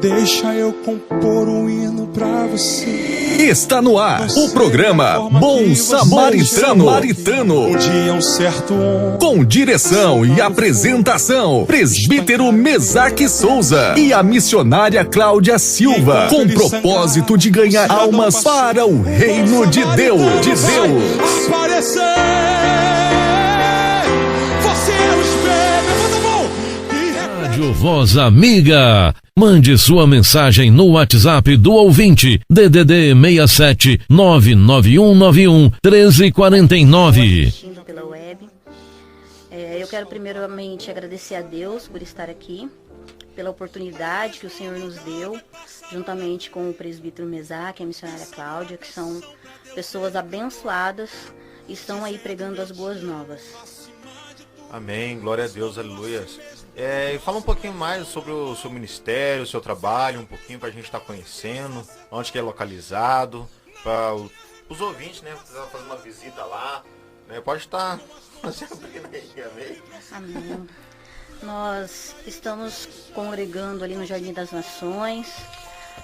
Deixa eu compor um hino pra você. Está no ar o programa Bom Samaritano. Um dia um certo homem, Com direção e apresentação, presbítero Mesaque Souza e a missionária Cláudia Silva, com propósito de ganhar almas para o reino de Deus. aparecer. Você é o espelho. Levanta a mão. Rádio Voz Amiga. Mande sua mensagem no WhatsApp do ouvinte, DDD 67 99191 1349. Assistindo pela web. Eu quero primeiramente agradecer a Deus por estar aqui, pela oportunidade que o Senhor nos deu, juntamente com o presbítero Mesaque e a missionária Cláudia, que são pessoas abençoadas e estão aí pregando as boas novas. Amém, glória a Deus, aleluia. Fala um pouquinho mais sobre o seu ministério, o seu trabalho, um pouquinho para a gente estar conhecendo, onde que é localizado, para os ouvintes, né, precisar fazer uma visita lá, né, pode estar abrindo aí, amém? Amém. Nós estamos congregando ali no Jardim das Nações,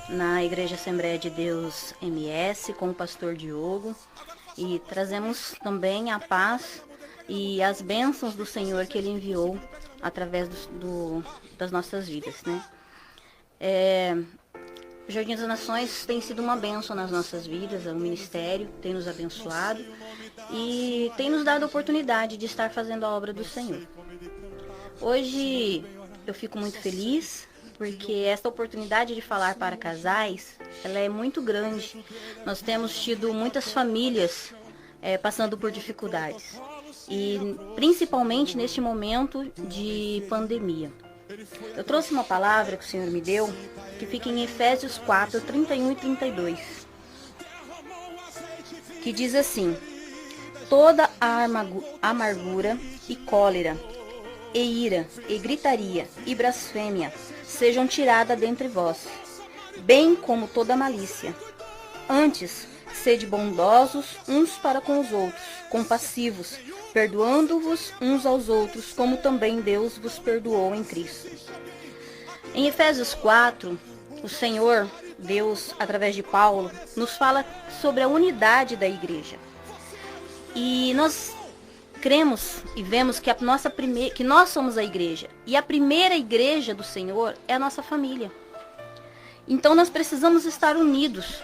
na Igreja Assembleia de Deus MS, com o pastor Diogo, e trazemos também a paz e as bênçãos do Senhor que Ele enviou através das nossas vidas, né? O Jardim das Nações tem sido uma bênção nas nossas vidas, o ministério tem nos abençoado e tem nos dado a oportunidade de estar fazendo a obra do Senhor. Hoje eu fico muito feliz porque esta oportunidade de falar para casais, ela é muito grande. Nós temos tido muitas famílias passando por dificuldades. E principalmente neste momento de pandemia. Eu trouxe uma palavra que o Senhor me deu, que fica em Efésios 4, 31 e 32, que diz assim: toda a amargura e cólera, e ira, e gritaria, e blasfêmia, sejam tiradas dentre vós, bem como toda malícia. Antes, sede bondosos uns para com os outros, compassivos, perdoando-vos uns aos outros, como também Deus vos perdoou em Cristo. Em Efésios 4, o Senhor, Deus, através de Paulo, nos fala sobre a unidade da igreja. E nós cremos e vemos que que nós somos a igreja. E a primeira igreja do Senhor é a nossa família. Então nós precisamos estar unidos.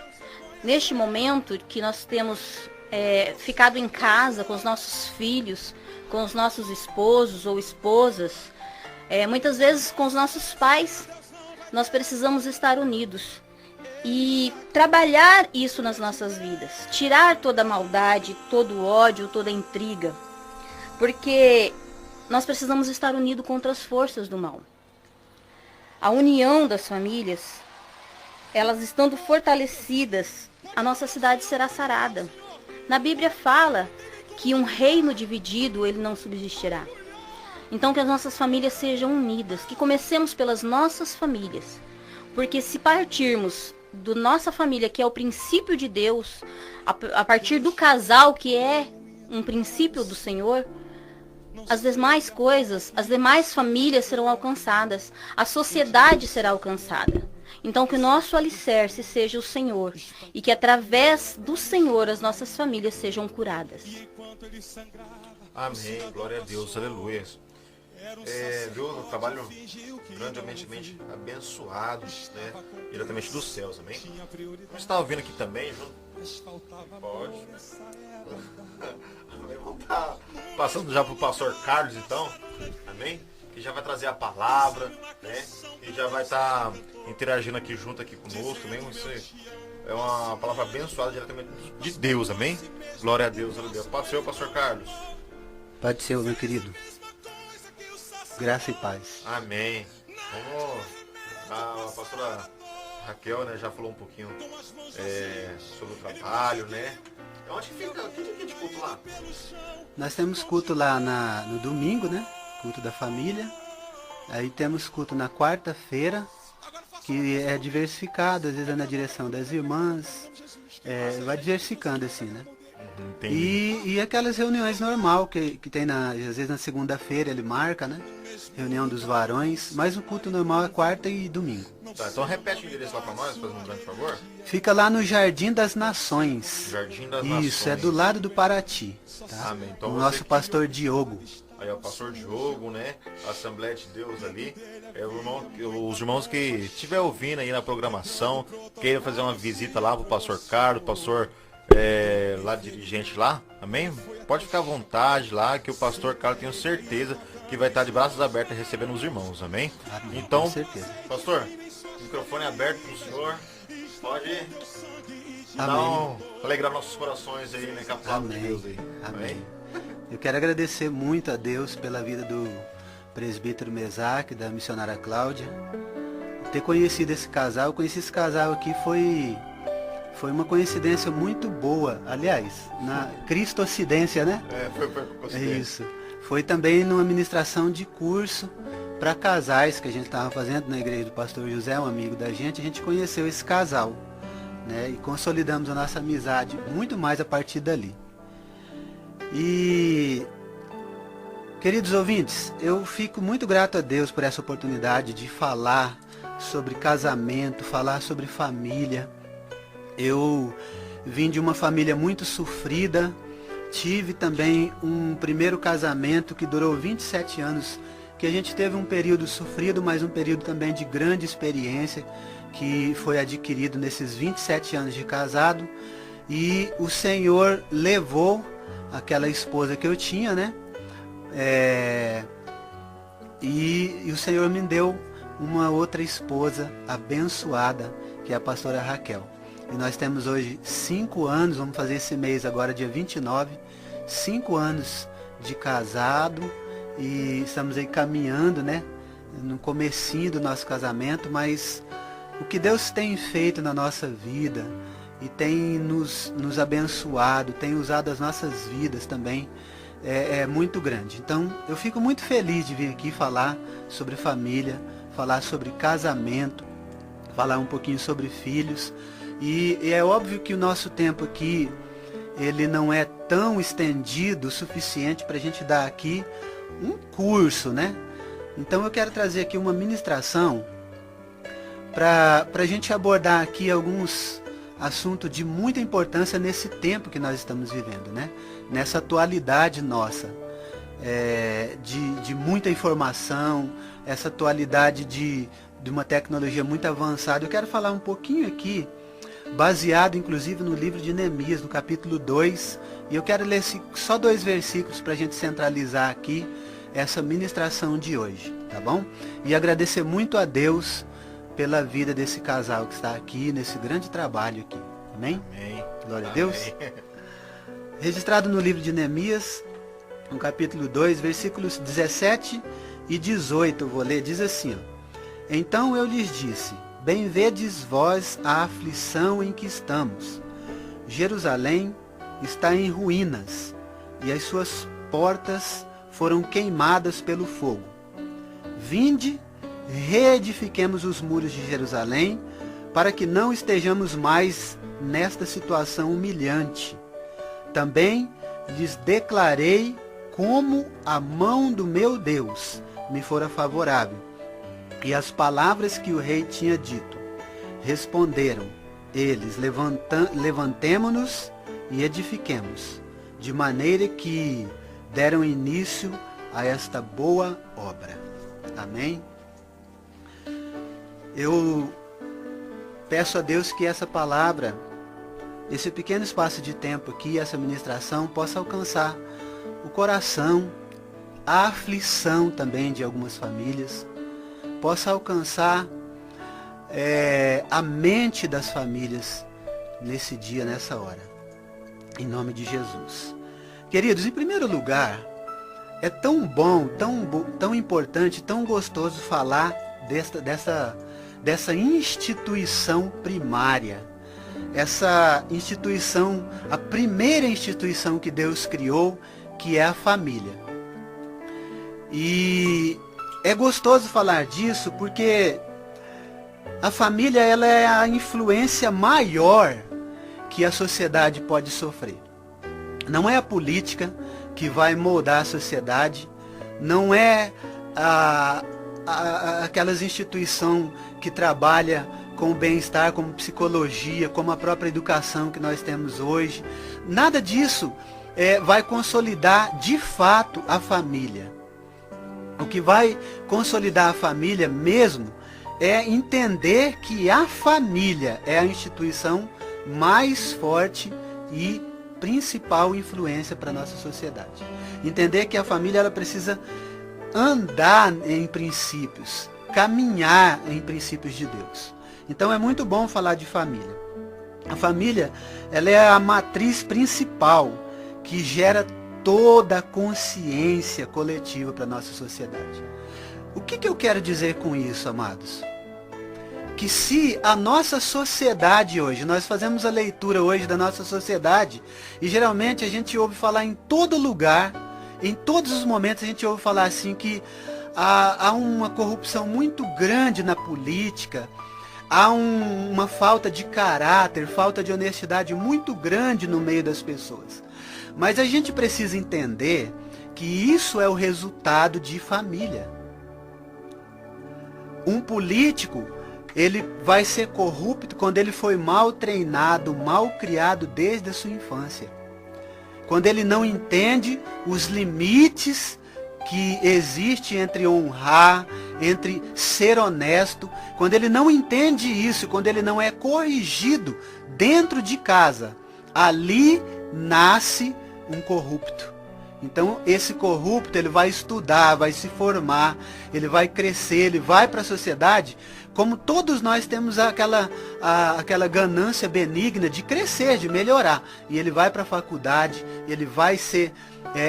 Neste momento que nós temos ficado em casa com os nossos filhos, com os nossos esposos ou esposas, muitas vezes com os nossos pais, nós precisamos estar unidos e trabalhar isso nas nossas vidas, tirar toda a maldade, todo o ódio, toda a intriga, porque nós precisamos estar unidos contra as forças do mal. A união das famílias, elas estando fortalecidas, a nossa cidade será sarada. Na Bíblia fala que um reino dividido, ele não subsistirá. Então que as nossas famílias sejam unidas, que comecemos pelas nossas famílias. Porque se partirmos da nossa família, que é o princípio de Deus, a partir do casal, que é um princípio do Senhor, as demais coisas, as demais famílias serão alcançadas, a sociedade será alcançada. Então que o nosso alicerce seja o Senhor e que através do Senhor as nossas famílias sejam curadas. Amém, glória a Deus, aleluia. Viu, um trabalho grandemente abençoado, né, diretamente dos céus, amém? Você está ouvindo aqui também, junto? Pode. Amém, vamos estar passando já para o pastor Carlos, então, amém? Que já vai trazer a palavra, né? E já vai estar interagindo aqui junto aqui conosco, amém? Isso é uma palavra abençoada diretamente de Deus, amém? Glória a Deus, aleluia. Pode ser o pastor Carlos. Pode ser, meu querido. Graça e paz. Amém. Vamos. A pastora Raquel, né, já falou um pouquinho sobre o trabalho, né? Onde fica? Que dia de culto lá? Nós temos culto lá no domingo, né? Culto da família. Aí temos culto na quarta-feira, que é diversificado, às vezes é na direção das irmãs. Vai diversificando assim, né? Entendi. E aquelas reuniões normal que tem às vezes na segunda-feira ele marca, né? Reunião dos varões, mas o culto normal é quarta e domingo. Tá, então repete o endereço lá pra nós, fazendo um grande favor. Fica lá no Jardim das Nações. Jardim das Nações. Isso, é do lado do Paraty. Tá? Amém. Então o você nosso que- pastor Diogo. Aí é o pastor Diogo, né? A Assembleia de Deus ali. É o irmão, os irmãos que estiver ouvindo aí na programação, queiram fazer uma visita lá pro pastor Carlos, pastor lá dirigente lá, amém? Pode ficar à vontade lá, que o pastor Carlos tenho certeza que vai estar de braços abertos recebendo os irmãos, amém? Amém, Então, com certeza. pastor, microfone aberto pro senhor. Pode alegrar nossos corações aí, né? Com a palavra de Amém. Deus aí. Amém. Eu quero agradecer muito a Deus pela vida do presbítero Mesaque, da missionária Cláudia. Ter conhecido esse casal, eu conheci esse casal aqui, foi uma coincidência muito boa. Aliás, na cristocidência, né? Foi coincidência. Isso. Foi também numa ministração de curso para casais que a gente estava fazendo na igreja do pastor José, um amigo da gente. A gente conheceu esse casal, né? E consolidamos a nossa amizade muito mais a partir dali. E, queridos ouvintes, eu fico muito grato a Deus por essa oportunidade de falar sobre casamento, falar sobre família. Eu vim de uma família muito sofrida, tive também um primeiro casamento que durou 27 anos, que a gente teve um período sofrido, mas um período também de grande experiência, que foi adquirido nesses 27 anos de casado. E o Senhor levou aquela esposa que eu tinha, né? E o Senhor me deu uma outra esposa abençoada, que é a pastora Raquel. E nós temos hoje 5 anos, vamos fazer esse mês agora, dia 29, 5 anos de casado, e estamos aí caminhando, né? No comecinho do nosso casamento, mas o que Deus tem feito na nossa vida e tem nos abençoado, tem usado as nossas vidas também, é muito grande. Então, eu fico muito feliz de vir aqui falar sobre família, falar sobre casamento, falar um pouquinho sobre filhos. E é óbvio que o nosso tempo aqui, ele não é tão estendido o suficiente para a gente dar aqui um curso, né? Então eu quero trazer aqui uma ministração para a gente abordar aqui alguns assuntos de muita importância nesse tempo que nós estamos vivendo, né? Nessa atualidade nossa, de muita informação, essa atualidade de uma tecnologia muito avançada. Eu quero falar um pouquinho aqui, baseado inclusive no livro de Neemias, no capítulo 2, e eu quero ler só 2 versículos para a gente centralizar aqui essa ministração de hoje, tá bom? E agradecer muito a Deus pela vida desse casal que está aqui, nesse grande trabalho aqui, amém? Amém. Glória a Amém. Deus. Registrado no livro de Neemias, no capítulo 2, versículos 17 e 18, eu vou ler, diz assim, ó: Então eu lhes disse: Bem vedes vós a aflição em que estamos. Jerusalém está em ruínas, e as suas portas foram queimadas pelo fogo. Vinde, reedifiquemos os muros de Jerusalém, para que não estejamos mais nesta situação humilhante. Também lhes declarei como a mão do meu Deus me fora favorável, e as palavras que o rei tinha dito. Responderam eles: levantemo-nos e edifiquemos, de maneira que deram início a esta boa obra. Amém? Eu peço a Deus que essa palavra, esse pequeno espaço de tempo aqui, essa ministração, possa alcançar o coração, a aflição também de algumas famílias, possa alcançar a mente das famílias nesse dia, nessa hora. Em nome de Jesus. Queridos, em primeiro lugar, é tão bom, tão importante, tão gostoso falar dessa instituição primária. Essa instituição, a primeira instituição que Deus criou, que é a família. E é gostoso falar disso porque a família, ela é a influência maior que a sociedade pode sofrer. Não é a política que vai moldar a sociedade, não é aquelas instituições que trabalham com o bem-estar, como psicologia, como a própria educação que nós temos hoje. Nada disso vai consolidar de fato a família. O que vai consolidar a família mesmo é entender que a família é a instituição mais forte e principal influência para a nossa sociedade. Entender que a família ela precisa andar em princípios, caminhar em princípios de Deus. Então é muito bom falar de família. A família ela é a matriz principal que gera toda a consciência coletiva para a nossa sociedade. O que eu quero dizer com isso, amados? Que se a nossa sociedade hoje, nós fazemos a leitura hoje da nossa sociedade, e geralmente a gente ouve falar em todo lugar, em todos os momentos a gente ouve falar assim que há uma corrupção muito grande na política, há uma falta de caráter, falta de honestidade muito grande no meio das pessoas. Mas a gente precisa entender que isso é o resultado de família. Um político, ele vai ser corrupto quando ele foi mal treinado, mal criado desde a sua infância. Quando ele não entende os limites que existem entre honrar, entre ser honesto. Quando ele não entende isso, quando ele não é corrigido dentro de casa, ali nasce um corrupto. Então esse corrupto ele vai estudar, vai se formar, ele vai crescer, ele vai para a sociedade, como todos nós temos aquela ganância benigna de crescer, de melhorar. E ele vai para a faculdade, ele vai ser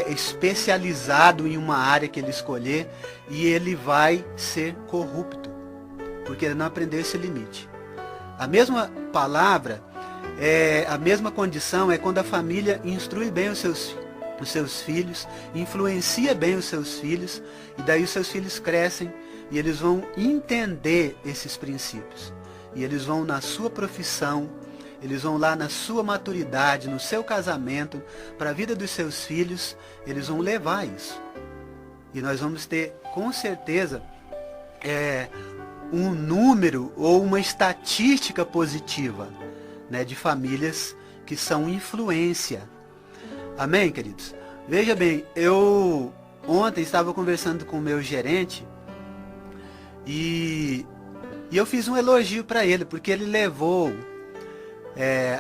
especializado em uma área que ele escolher e ele vai ser corrupto, porque ele não aprendeu esse limite. A mesma palavra, a mesma condição é quando a família instrui bem os seus filhos, influencia bem os seus filhos, e daí os seus filhos crescem e eles vão entender esses princípios. E eles vão na sua profissão, eles vão lá na sua maturidade, no seu casamento, para a vida dos seus filhos, eles vão levar isso. E nós vamos ter, com certeza, um número ou uma estatística positiva, né, de famílias que são influência. Amém, queridos? Veja bem, eu ontem estava conversando com o meu gerente e eu fiz um elogio para ele, porque ele levou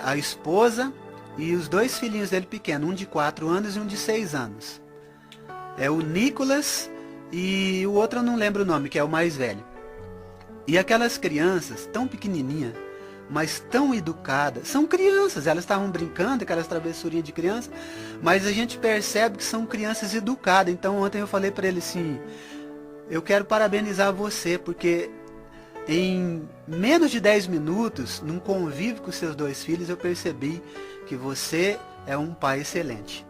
a esposa e os dois filhinhos dele pequenos, um de 4 anos e um de 6 anos. É o Nicolas e o outro eu não lembro o nome, que é o mais velho. E aquelas crianças tão pequenininhas, mas tão educadas, são crianças, elas estavam brincando, aquelas travessurinhas de criança, mas a gente percebe que são crianças educadas. Então ontem eu falei para ele assim, eu quero parabenizar você, porque em menos de 10 minutos, num convívio com seus 2 filhos, eu percebi que você é um pai excelente.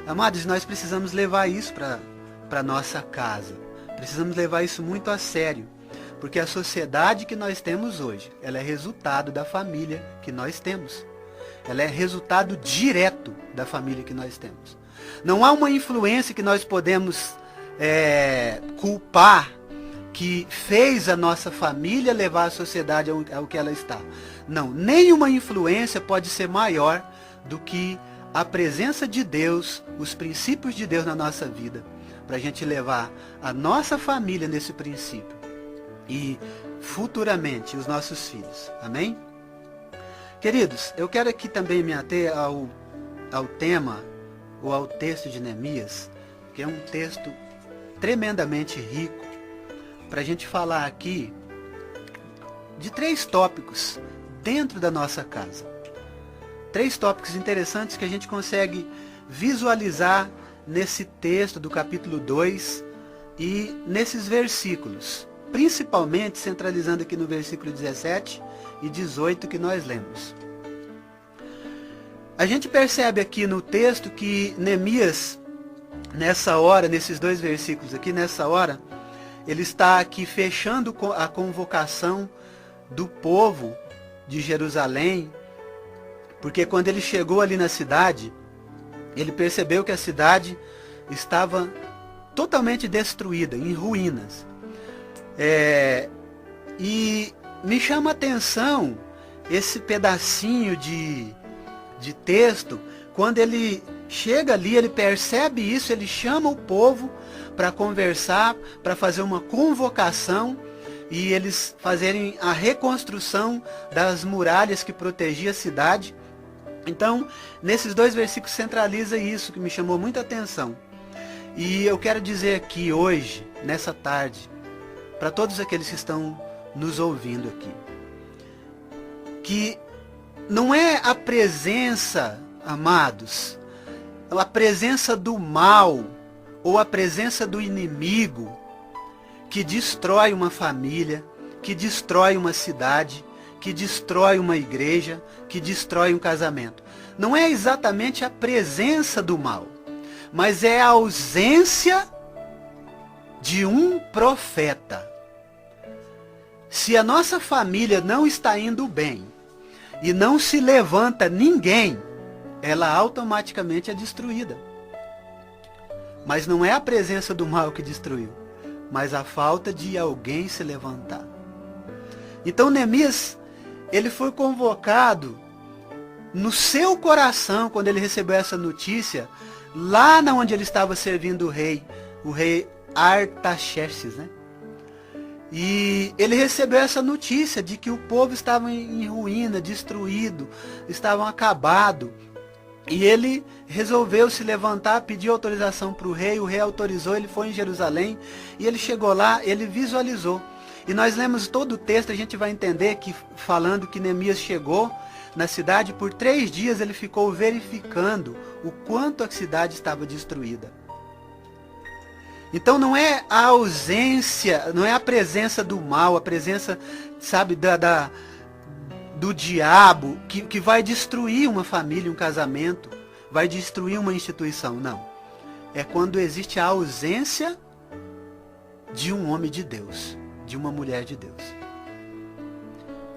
Amados, nós precisamos levar isso para nossa casa, precisamos levar isso muito a sério. Porque a sociedade que nós temos hoje, ela é resultado da família que nós temos. Ela é resultado direto da família que nós temos. Não há uma influência que nós podemos culpar que fez a nossa família levar a sociedade ao que ela está. Não, nenhuma influência pode ser maior do que a presença de Deus, os princípios de Deus na nossa vida, para a gente levar a nossa família nesse princípio. E futuramente os nossos filhos. Amém? Queridos, eu quero aqui também me ater ao tema, ou ao texto de Neemias, que é um texto tremendamente rico, para a gente falar aqui de 3 tópicos dentro da nossa casa. 3 tópicos interessantes que a gente consegue visualizar nesse texto do capítulo 2 e nesses versículos. Principalmente centralizando aqui no versículo 17 e 18 que nós lemos. A gente percebe aqui no texto que Neemias, nessa hora, nesses 2 versículos aqui, nessa hora, ele está aqui fechando a convocação do povo de Jerusalém, porque quando ele chegou ali na cidade, ele percebeu que a cidade estava totalmente destruída, em ruínas. E me chama a atenção esse pedacinho de texto, quando ele chega ali, ele percebe isso, ele chama o povo para conversar, para fazer uma convocação e eles fazerem a reconstrução das muralhas que protegiam a cidade. Então, nesses 2 versículos centraliza isso que me chamou muita atenção. E eu quero dizer aqui hoje, nessa tarde, para todos aqueles que estão nos ouvindo aqui, que não é a presença, amados, a presença do mal ou a presença do inimigo que destrói uma família, que destrói uma cidade, que destrói uma igreja, que destrói um casamento. Não é exatamente a presença do mal, mas é a ausência de um profeta. Se a nossa família não está indo bem e não se levanta ninguém, ela automaticamente é destruída. Mas não é a presença do mal que destruiu, mas a falta de alguém se levantar. Então Neemias, ele foi convocado no seu coração, quando ele recebeu essa notícia, lá onde ele estava servindo o rei Artaxerxes, né? E ele recebeu essa notícia de que o povo estava em ruína, destruído, estavam acabados. E ele resolveu se levantar, pedir autorização para o rei autorizou, ele foi em Jerusalém, e ele chegou lá, ele visualizou. E nós lemos todo o texto, a gente vai entender que, falando que Neemias chegou na cidade, por 3 dias ele ficou verificando o quanto a cidade estava destruída. Então não é a ausência, não é a presença do mal, a presença, sabe, do diabo que vai destruir uma família, um casamento, vai destruir uma instituição, não. É quando existe a ausência de um homem de Deus, de uma mulher de Deus.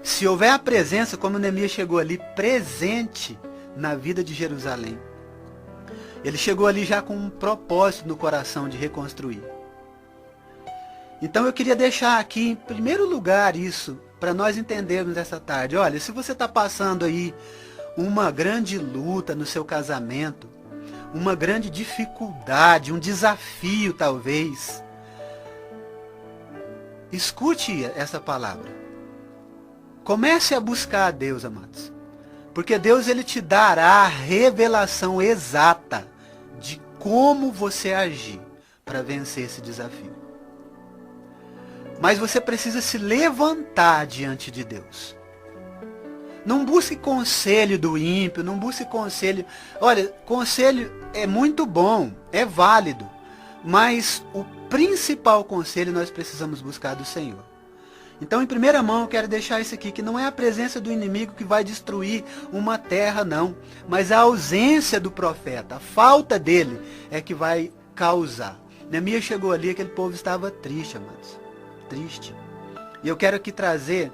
Se houver a presença, como Neemias chegou ali, presente na vida de Jerusalém, ele chegou ali já com um propósito no coração de reconstruir. Então eu queria deixar aqui, em primeiro lugar, isso, para nós entendermos essa tarde. Olha, se você está passando aí uma grande luta no seu casamento, uma grande dificuldade, um desafio talvez, escute essa palavra. Comece a buscar a Deus, amados. Porque Deus, ele te dará a revelação exata de como você agir para vencer esse desafio. Mas você precisa se levantar diante de Deus. Não busque conselho do ímpio, não busque conselho. Olha, conselho é muito bom, é válido. Mas o principal conselho nós precisamos buscar do Senhor. Então, em primeira mão, eu quero deixar isso aqui, que não é a presença do inimigo que vai destruir uma terra, não. Mas a ausência do profeta, a falta dele, é que vai causar. Neemias chegou ali, aquele povo estava triste, amados. Triste. E eu quero aqui trazer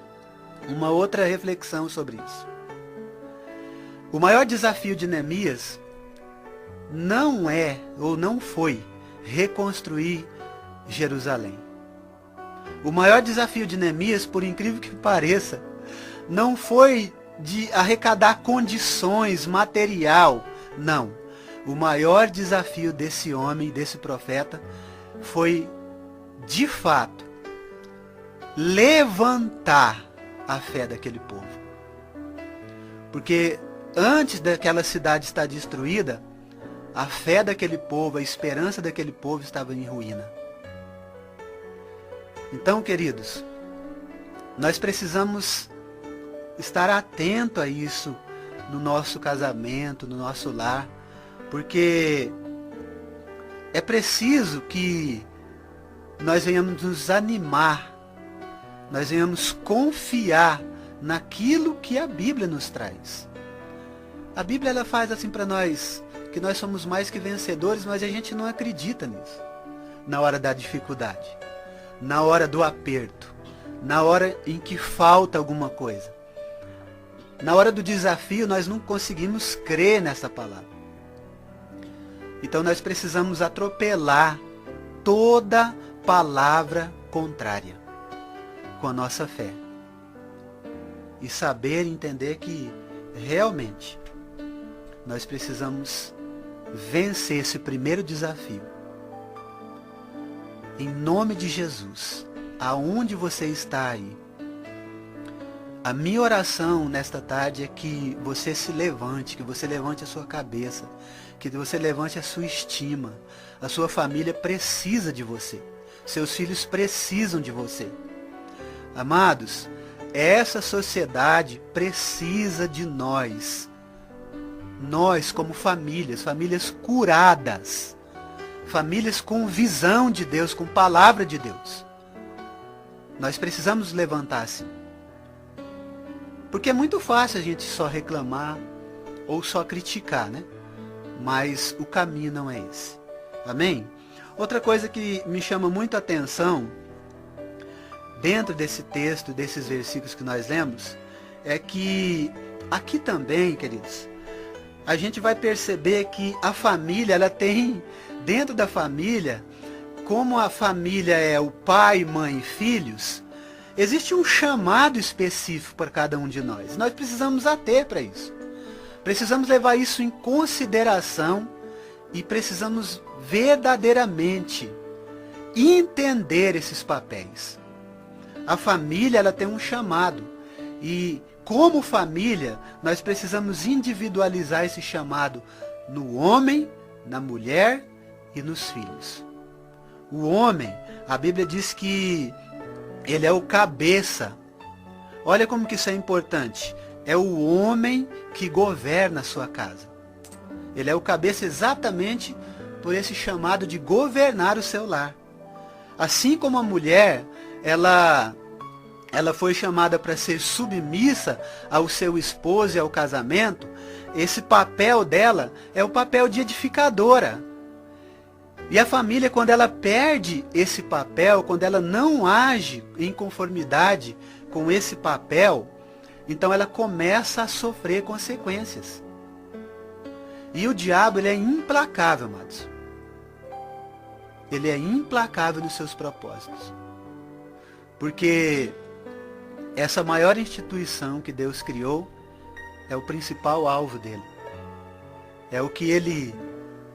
uma outra reflexão sobre isso. O maior desafio de Neemias não é, ou não foi, reconstruir Jerusalém. O maior desafio de Neemias, por incrível que pareça, não foi de arrecadar condições, material, não. O maior desafio desse homem, desse profeta, foi, de fato, levantar a fé daquele povo. Porque antes daquela cidade estar destruída, a fé daquele povo, a esperança daquele povo estava em ruína. Então, queridos, nós precisamos estar atento a isso no nosso casamento, no nosso lar, porque é preciso que nós venhamos nos animar, nós venhamos confiar naquilo que a Bíblia nos traz. A Bíblia, ela faz assim para nós, que nós somos mais que vencedores, mas a gente não acredita nisso na hora da dificuldade, na hora do aperto, na hora em que falta alguma coisa. Na hora do desafio, nós não conseguimos crer nessa palavra. Então nós precisamos atropelar toda palavra contrária com a nossa fé. E saber entender que realmente nós precisamos vencer esse primeiro desafio. Em nome de Jesus, aonde você está aí, a minha oração nesta tarde é que você se levante, que você levante a sua cabeça, que você levante a sua estima. A sua família precisa de você. Seus filhos precisam de você. Amados, essa sociedade precisa de nós. Nós como famílias, famílias curadas, famílias com visão de Deus, com palavra de Deus. Nós precisamos levantar assim. Porque é muito fácil a gente só reclamar ou só criticar, né? Mas o caminho não é esse. Amém? Outra coisa que me chama muito a atenção, dentro desse texto, desses versículos que nós lemos, é que aqui também, queridos, a gente vai perceber que a família, ela tem, dentro da família, como a família é o pai, mãe e filhos, existe um chamado específico para cada um de nós. Nós precisamos ater para isso. Precisamos levar isso em consideração e precisamos verdadeiramente entender esses papéis. A família, ela tem um chamado. E como família, nós precisamos individualizar esse chamado no homem, na mulher e nos filhos. O homem, a Bíblia diz que ele é o cabeça. Olha como que isso é importante. É o homem que governa a sua casa. Ele é o cabeça exatamente por esse chamado de governar o seu lar. Assim como a mulher, ela foi chamada para ser submissa ao seu esposo e ao casamento, esse papel dela é o papel de edificadora. E a família, quando ela perde esse papel, quando ela não age em conformidade com esse papel, então ela começa a sofrer consequências. E o diabo, ele é implacável, amados. Ele é implacável nos seus propósitos. Porque essa maior instituição que Deus criou é o principal alvo dele. É o que ele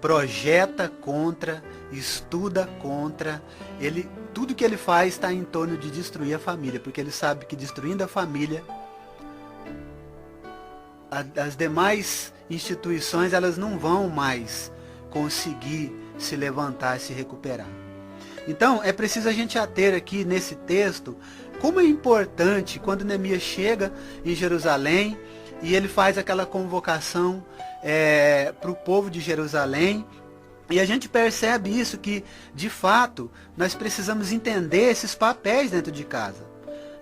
projeta contra, estuda contra. Tudo que ele faz está em torno de destruir a família, porque ele sabe que destruindo a família, as demais instituições, elas não vão mais conseguir se levantar e se recuperar. Então, é preciso a gente ater aqui nesse texto como é importante quando Neemias chega em Jerusalém e ele faz aquela convocação para o povo de Jerusalém. E a gente percebe isso, que de fato nós precisamos entender esses papéis dentro de casa.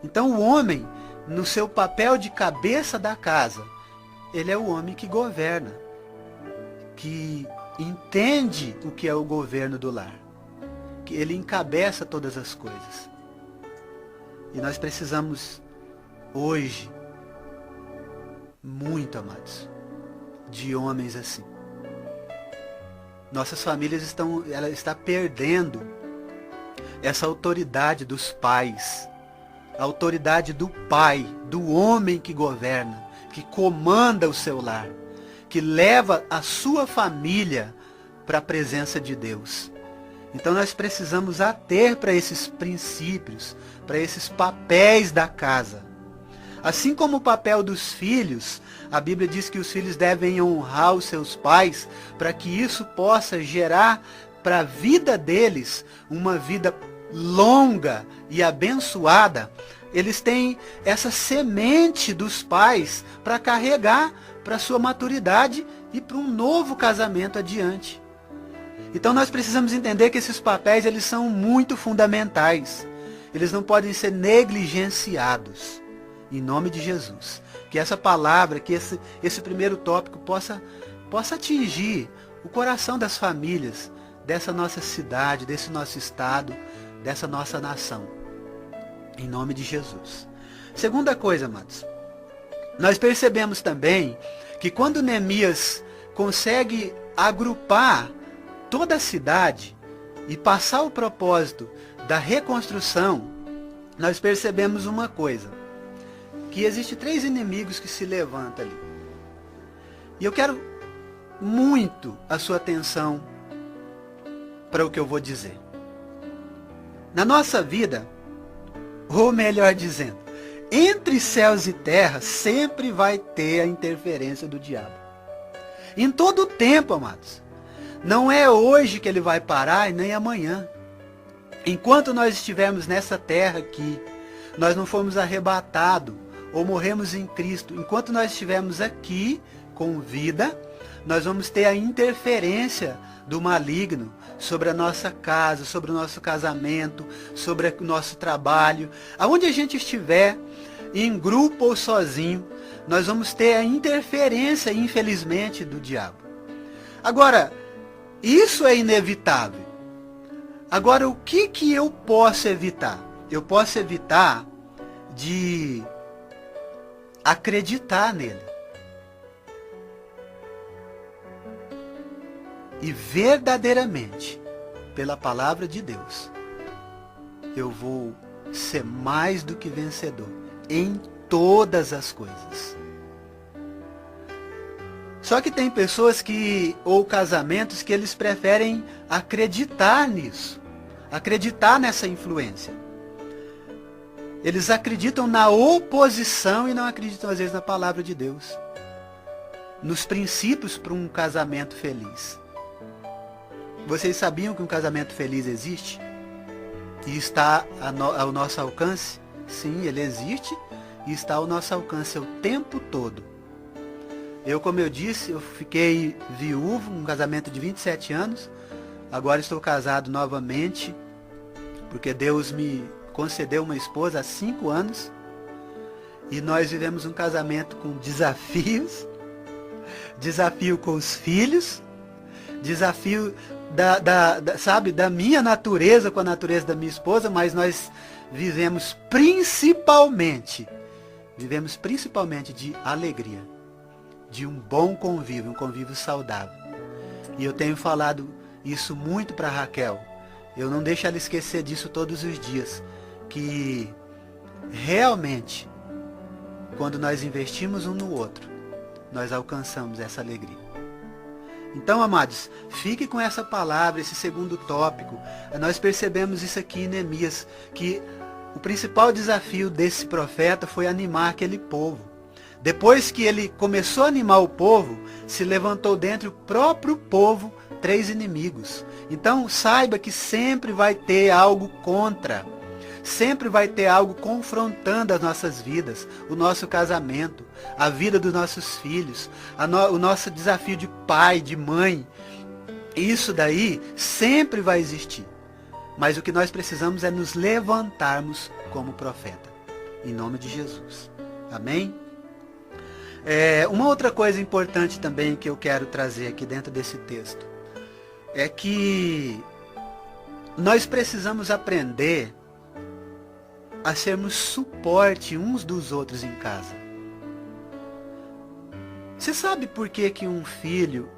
Então o homem, no seu papel de cabeça da casa, ele é o homem que governa, que entende o que é o governo do lar, que ele encabeça todas as coisas. E nós precisamos hoje, muito, amados, de homens assim. Nossas famílias ela está perdendo essa autoridade dos pais, a autoridade do pai, do homem que governa, que comanda o seu lar, que leva a sua família para a presença de Deus. Então nós precisamos ater para esses princípios, para esses papéis da casa. Assim como o papel dos filhos, a Bíblia diz que os filhos devem honrar os seus pais, para que isso possa gerar para a vida deles uma vida longa e abençoada. Eles têm essa semente dos pais para carregar para a sua maturidade e para um novo casamento adiante. Então nós precisamos entender que esses papéis, eles são muito fundamentais. Eles não podem ser negligenciados. Em nome de Jesus. Que essa palavra, que esse primeiro tópico possa atingir o coração das famílias, dessa nossa cidade, desse nosso estado, dessa nossa nação. Em nome de Jesus. Segunda coisa, amados. Nós percebemos também que quando Neemias consegue agrupar toda a cidade e passar o propósito da reconstrução, nós percebemos uma coisa, que existe 3 inimigos que se levantam ali. E eu quero muito a sua atenção para o que eu vou dizer. Na nossa vida, ou melhor dizendo, entre céus e terra, sempre vai ter a interferência do diabo. Em todo o tempo, amados. Não é hoje que ele vai parar e nem amanhã. Enquanto nós estivermos nessa terra aqui, nós não fomos arrebatados ou morremos em Cristo. Enquanto nós estivermos aqui com vida, nós vamos ter a interferência do maligno sobre a nossa casa, sobre o nosso casamento, sobre o nosso trabalho. Aonde a gente estiver, em grupo ou sozinho, nós vamos ter a interferência, infelizmente, do diabo. Agora, isso é inevitável. Agora, o que eu posso evitar? Eu posso evitar de acreditar nele. E verdadeiramente, pela palavra de Deus, eu vou ser mais do que vencedor em todas as coisas. Só que tem pessoas ou casamentos que eles preferem acreditar nisso, acreditar nessa influência. Eles acreditam na oposição e não acreditam às vezes na palavra de Deus, nos princípios para um casamento feliz. Vocês sabiam que um casamento feliz existe? E está ao nosso alcance? Sim, ele existe e está ao nosso alcance o tempo todo. Eu, como eu disse, eu fiquei viúvo, um casamento de 27 anos. Agora estou casado novamente, porque Deus me concedeu uma esposa há 5 anos. E nós vivemos um casamento com desafios. Desafio com os filhos. Desafio da minha natureza com a natureza da minha esposa, mas nós vivemos principalmente de alegria, de um bom convívio, um convívio saudável. E eu tenho falado isso muito para Raquel. Eu não deixo ela esquecer disso todos os dias, que realmente, quando nós investimos um no outro, nós alcançamos essa alegria. Então, amados, fique com essa palavra, esse segundo tópico. Nós percebemos isso aqui em Neemias, que o principal desafio desse profeta foi animar aquele povo. Depois que ele começou a animar o povo, se levantou dentro do próprio povo 3 inimigos. Então, saiba que sempre vai ter algo contra. Sempre vai ter algo confrontando as nossas vidas, o nosso casamento, a vida dos nossos filhos, o nosso desafio de pai, de mãe. Isso daí sempre vai existir. Mas o que nós precisamos é nos levantarmos como profeta. Em nome de Jesus. Amém? Uma outra coisa importante também que eu quero trazer aqui dentro desse texto é que nós precisamos aprender a sermos suporte uns dos outros em casa. Você sabe por que um filho,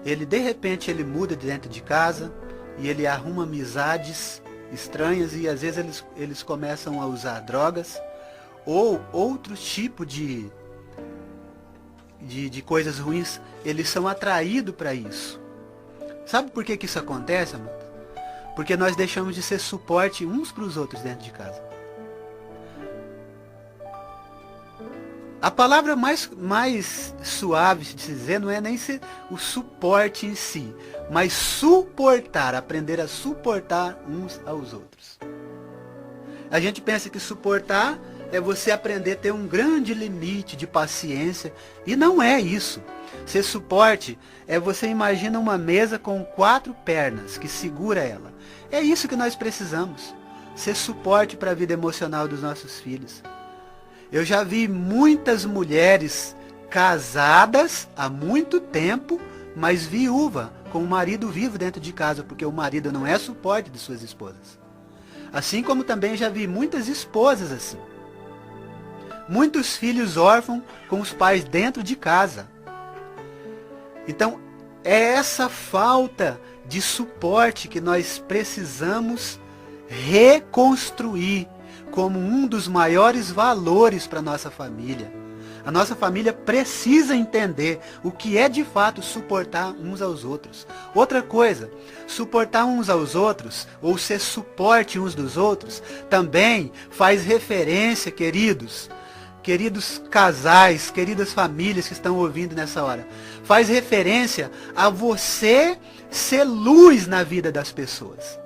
de repente ele muda dentro de casa e ele arruma amizades estranhas e às vezes eles começam a usar drogas ou outro tipo de coisas ruins, eles são atraídos para isso. Sabe por que isso acontece, amor? Porque nós deixamos de ser suporte uns para os outros dentro de casa. A palavra mais suave de se dizer não é nem ser o suporte em si, mas suportar, aprender a suportar uns aos outros. A gente pensa que suportar é você aprender a ter um grande limite de paciência, e não é isso. Ser suporte é você imagina uma mesa com 4 pernas que segura ela. É isso que nós precisamos, ser suporte para a vida emocional dos nossos filhos. Eu já vi muitas mulheres casadas há muito tempo, mas viúva, com o marido vivo dentro de casa, porque o marido não é suporte de suas esposas. Assim como também já vi muitas esposas assim. Muitos filhos órfãos com os pais dentro de casa. Então, é essa falta de suporte que nós precisamos reconstruir como um dos maiores valores para a nossa família. A nossa família precisa entender o que é de fato suportar uns aos outros. Outra coisa, suportar uns aos outros, ou ser suporte uns dos outros, também faz referência, queridos casais, queridas famílias que estão ouvindo nessa hora, faz referência a você ser luz na vida das pessoas.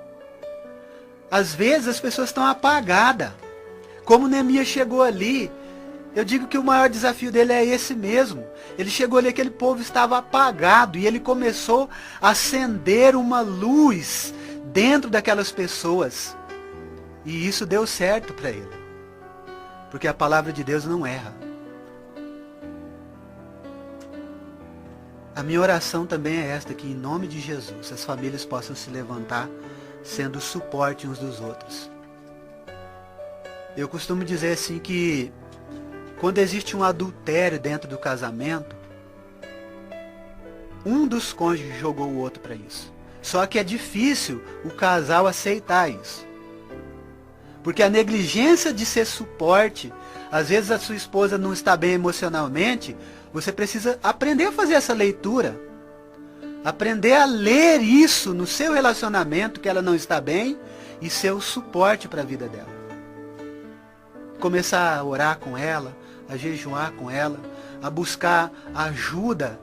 Às vezes as pessoas estão apagadas. Como Neemias chegou ali, eu digo que o maior desafio dele é esse mesmo. Ele chegou ali, aquele povo estava apagado, e ele começou a acender uma luz dentro daquelas pessoas. E isso deu certo para ele. Porque a palavra de Deus não erra. A minha oração também é esta, que em nome de Jesus as famílias possam se levantar sendo suporte uns dos outros. Eu costumo dizer assim que quando existe um adultério dentro do casamento, um dos cônjuges jogou o outro para isso. Só que é difícil o casal aceitar isso. Porque a negligência de ser suporte, às vezes a sua esposa não está bem emocionalmente, você precisa aprender a fazer essa leitura. Aprender a ler isso no seu relacionamento, que ela não está bem, e ser o suporte para a vida dela. Começar a orar com ela, a jejuar com ela, a buscar ajuda,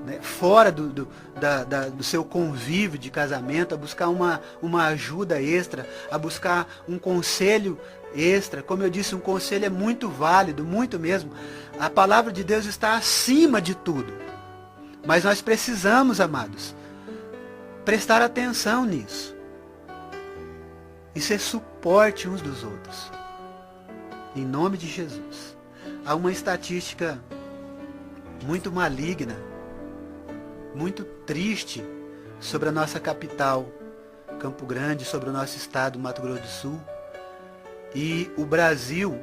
né, fora do seu convívio de casamento, a buscar uma ajuda extra, a buscar um conselho extra. Como eu disse, um conselho é muito válido, muito mesmo. A palavra de Deus está acima de tudo. Mas nós precisamos, amados, prestar atenção nisso. E ser suporte uns dos outros. Em nome de Jesus. Há uma estatística muito maligna, muito triste, sobre a nossa capital, Campo Grande, sobre o nosso estado, Mato Grosso do Sul. E o Brasil,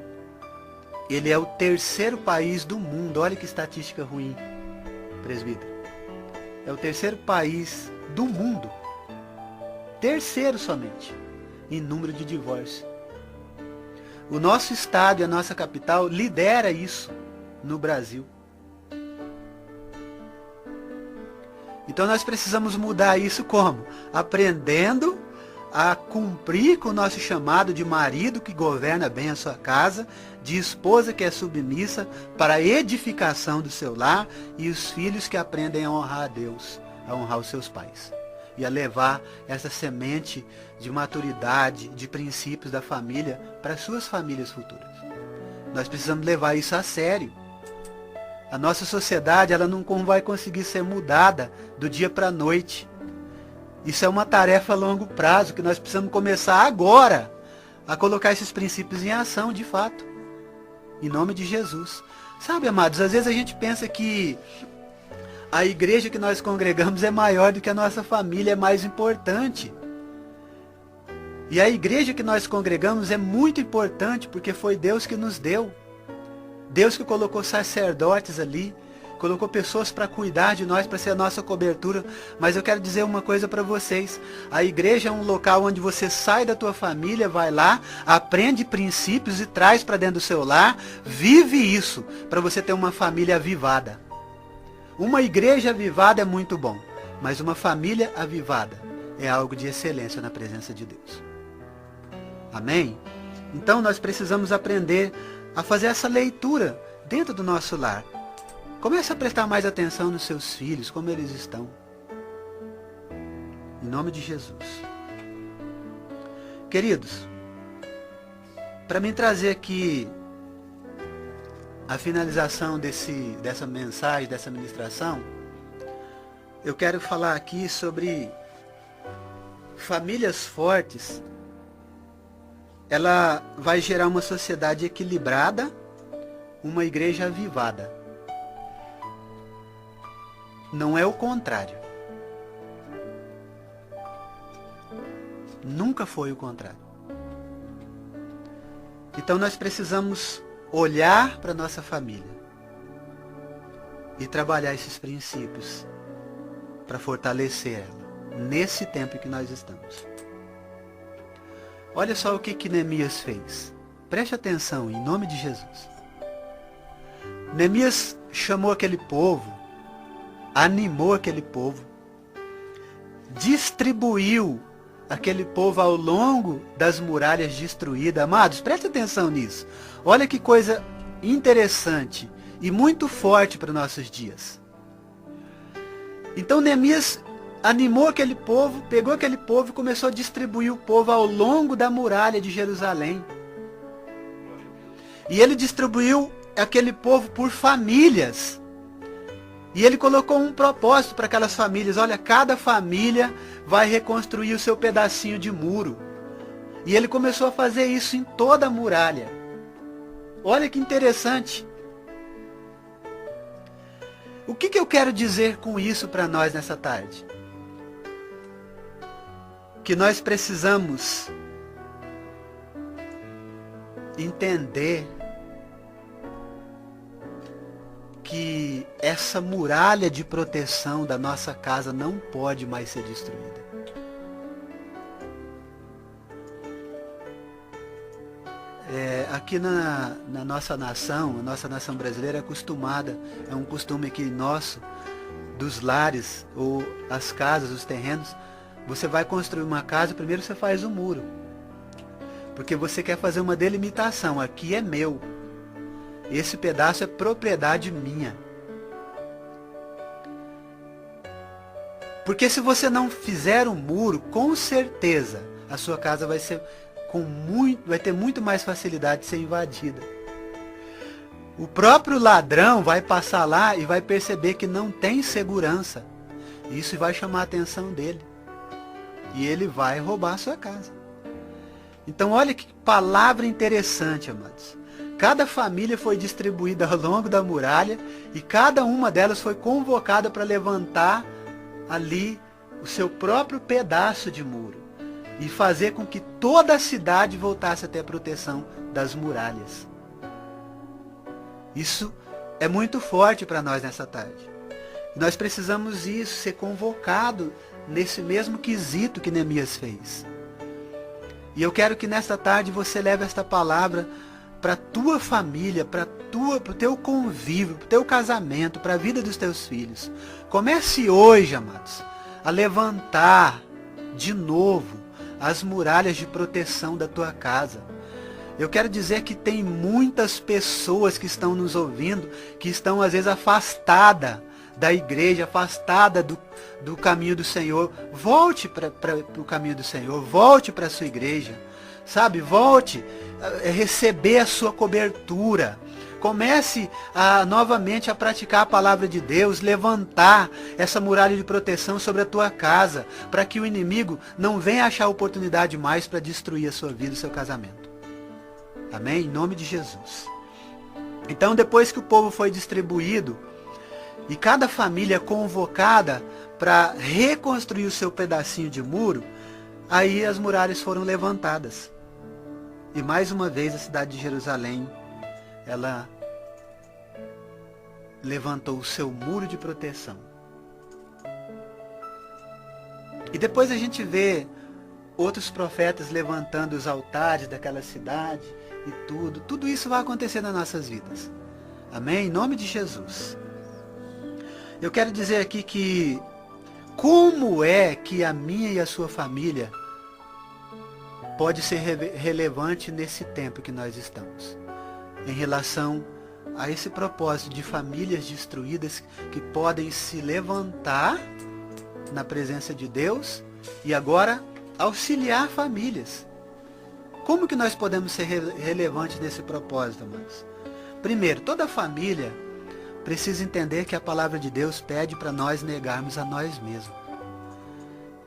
ele é o terceiro país do mundo. Olha que estatística ruim, presbítero. É o terceiro país do mundo, terceiro somente, em número de divórcio. O nosso estado e a nossa capital lidera isso no Brasil. Então nós precisamos mudar isso como? Aprendendo a cumprir com o nosso chamado de marido que governa bem a sua casa, de esposa que é submissa para a edificação do seu lar, e os filhos que aprendem a honrar a Deus, a honrar os seus pais. E a levar essa semente de maturidade, de princípios da família para as suas famílias futuras. Nós precisamos levar isso a sério. A nossa sociedade, ela não vai conseguir ser mudada do dia para a noite. Isso é uma tarefa a longo prazo, que nós precisamos começar agora a colocar esses princípios em ação, de fato. Em nome de Jesus. Sabe, amados, às vezes a gente pensa que a igreja que nós congregamos é maior do que a nossa família, é mais importante. E a igreja que nós congregamos é muito importante, porque foi Deus que nos deu. Deus que colocou sacerdotes ali, colocou pessoas para cuidar de nós, para ser a nossa cobertura. Mas eu quero dizer uma coisa para vocês. A igreja é um local onde você sai da tua família, vai lá, aprende princípios e traz para dentro do seu lar, vive isso, para você ter uma família avivada. Uma igreja avivada é muito bom, mas uma família avivada é algo de excelência na presença de Deus. Amém? Então nós precisamos aprender a fazer essa leitura dentro do nosso lar. Comece a prestar mais atenção nos seus filhos, como eles estão. Em nome de Jesus. Queridos, para mim trazer aqui a finalização dessa mensagem, dessa ministração, eu quero falar aqui sobre famílias fortes. Ela vai gerar uma sociedade equilibrada, uma igreja avivada. Não é o contrário. Nunca foi o contrário. Então nós precisamos olhar para a nossa família e trabalhar esses princípios para fortalecer ela. nesse tempo que nós estamos. Olha só o que Neemias fez. Preste atenção, em nome de Jesus. Neemias chamou aquele povo, animou aquele povo, distribuiu aquele povo ao longo das muralhas destruídas. Amados, preste atenção nisso. Olha que coisa interessante e muito forte para nossos dias. Então Neemias animou aquele povo, pegou aquele povo e começou a distribuir o povo ao longo da muralha de Jerusalém. E ele distribuiu aquele povo por famílias. E ele colocou um propósito para aquelas famílias. Olha, cada família vai reconstruir o seu pedacinho de muro. E ele começou a fazer isso em toda a muralha. Olha que interessante. O que eu quero dizer com isso para nós nessa tarde? Que nós precisamos entender que essa muralha de proteção da nossa casa não pode mais ser destruída. Aqui na nossa nação, a nossa nação brasileira é acostumada, é um costume aqui nosso, dos lares ou as casas, os terrenos, você vai construir uma casa, primeiro você faz um muro. Porque você quer fazer uma delimitação, aqui é meu. Esse pedaço é propriedade minha. Porque se você não fizer um muro, com certeza a sua casa vai ter muito mais facilidade de ser invadida. O próprio ladrão vai passar lá e vai perceber que não tem segurança. Isso vai chamar a atenção dele. E ele vai roubar a sua casa. Então olha que palavra interessante, amados. Cada família foi distribuída ao longo da muralha e cada uma delas foi convocada para levantar ali o seu próprio pedaço de muro e fazer com que toda a cidade voltasse a ter a proteção das muralhas. Isso é muito forte para nós nessa tarde. Nós precisamos isso, ser convocado nesse mesmo quesito que Neemias fez. E eu quero que nesta tarde você leve esta palavra para a tua família, para o teu convívio, para o teu casamento, para a vida dos teus filhos. Comece hoje, amados, a levantar de novo as muralhas de proteção da tua casa. Eu quero dizer que tem muitas pessoas que estão nos ouvindo, que estão às vezes afastadas da igreja, afastada do caminho do Senhor. Volte para o caminho do Senhor, volte para a sua igreja, sabe? Volte a receber a sua cobertura. Comece novamente a praticar a palavra de Deus, levantar essa muralha de proteção sobre a tua casa, para que o inimigo não venha achar oportunidade mais para destruir a sua vida e o seu casamento. Amém? Em nome de Jesus. Então, depois que o povo foi distribuído, e cada família convocada para reconstruir o seu pedacinho de muro, aí as muralhas foram levantadas. E mais uma vez a cidade de Jerusalém, ela levantou o seu muro de proteção. E depois a gente vê outros profetas levantando os altares daquela cidade e tudo. Tudo isso vai acontecer nas nossas vidas. Amém? Em nome de Jesus. Eu quero dizer aqui que como é que a minha e a sua família pode ser relevante nesse tempo que nós estamos, em relação a esse propósito de famílias destruídas que podem se levantar na presença de Deus e agora auxiliar famílias. Como que nós podemos ser relevantes nesse propósito, amados? Primeiro, toda família precisa entender que a palavra de Deus pede para nós negarmos a nós mesmos.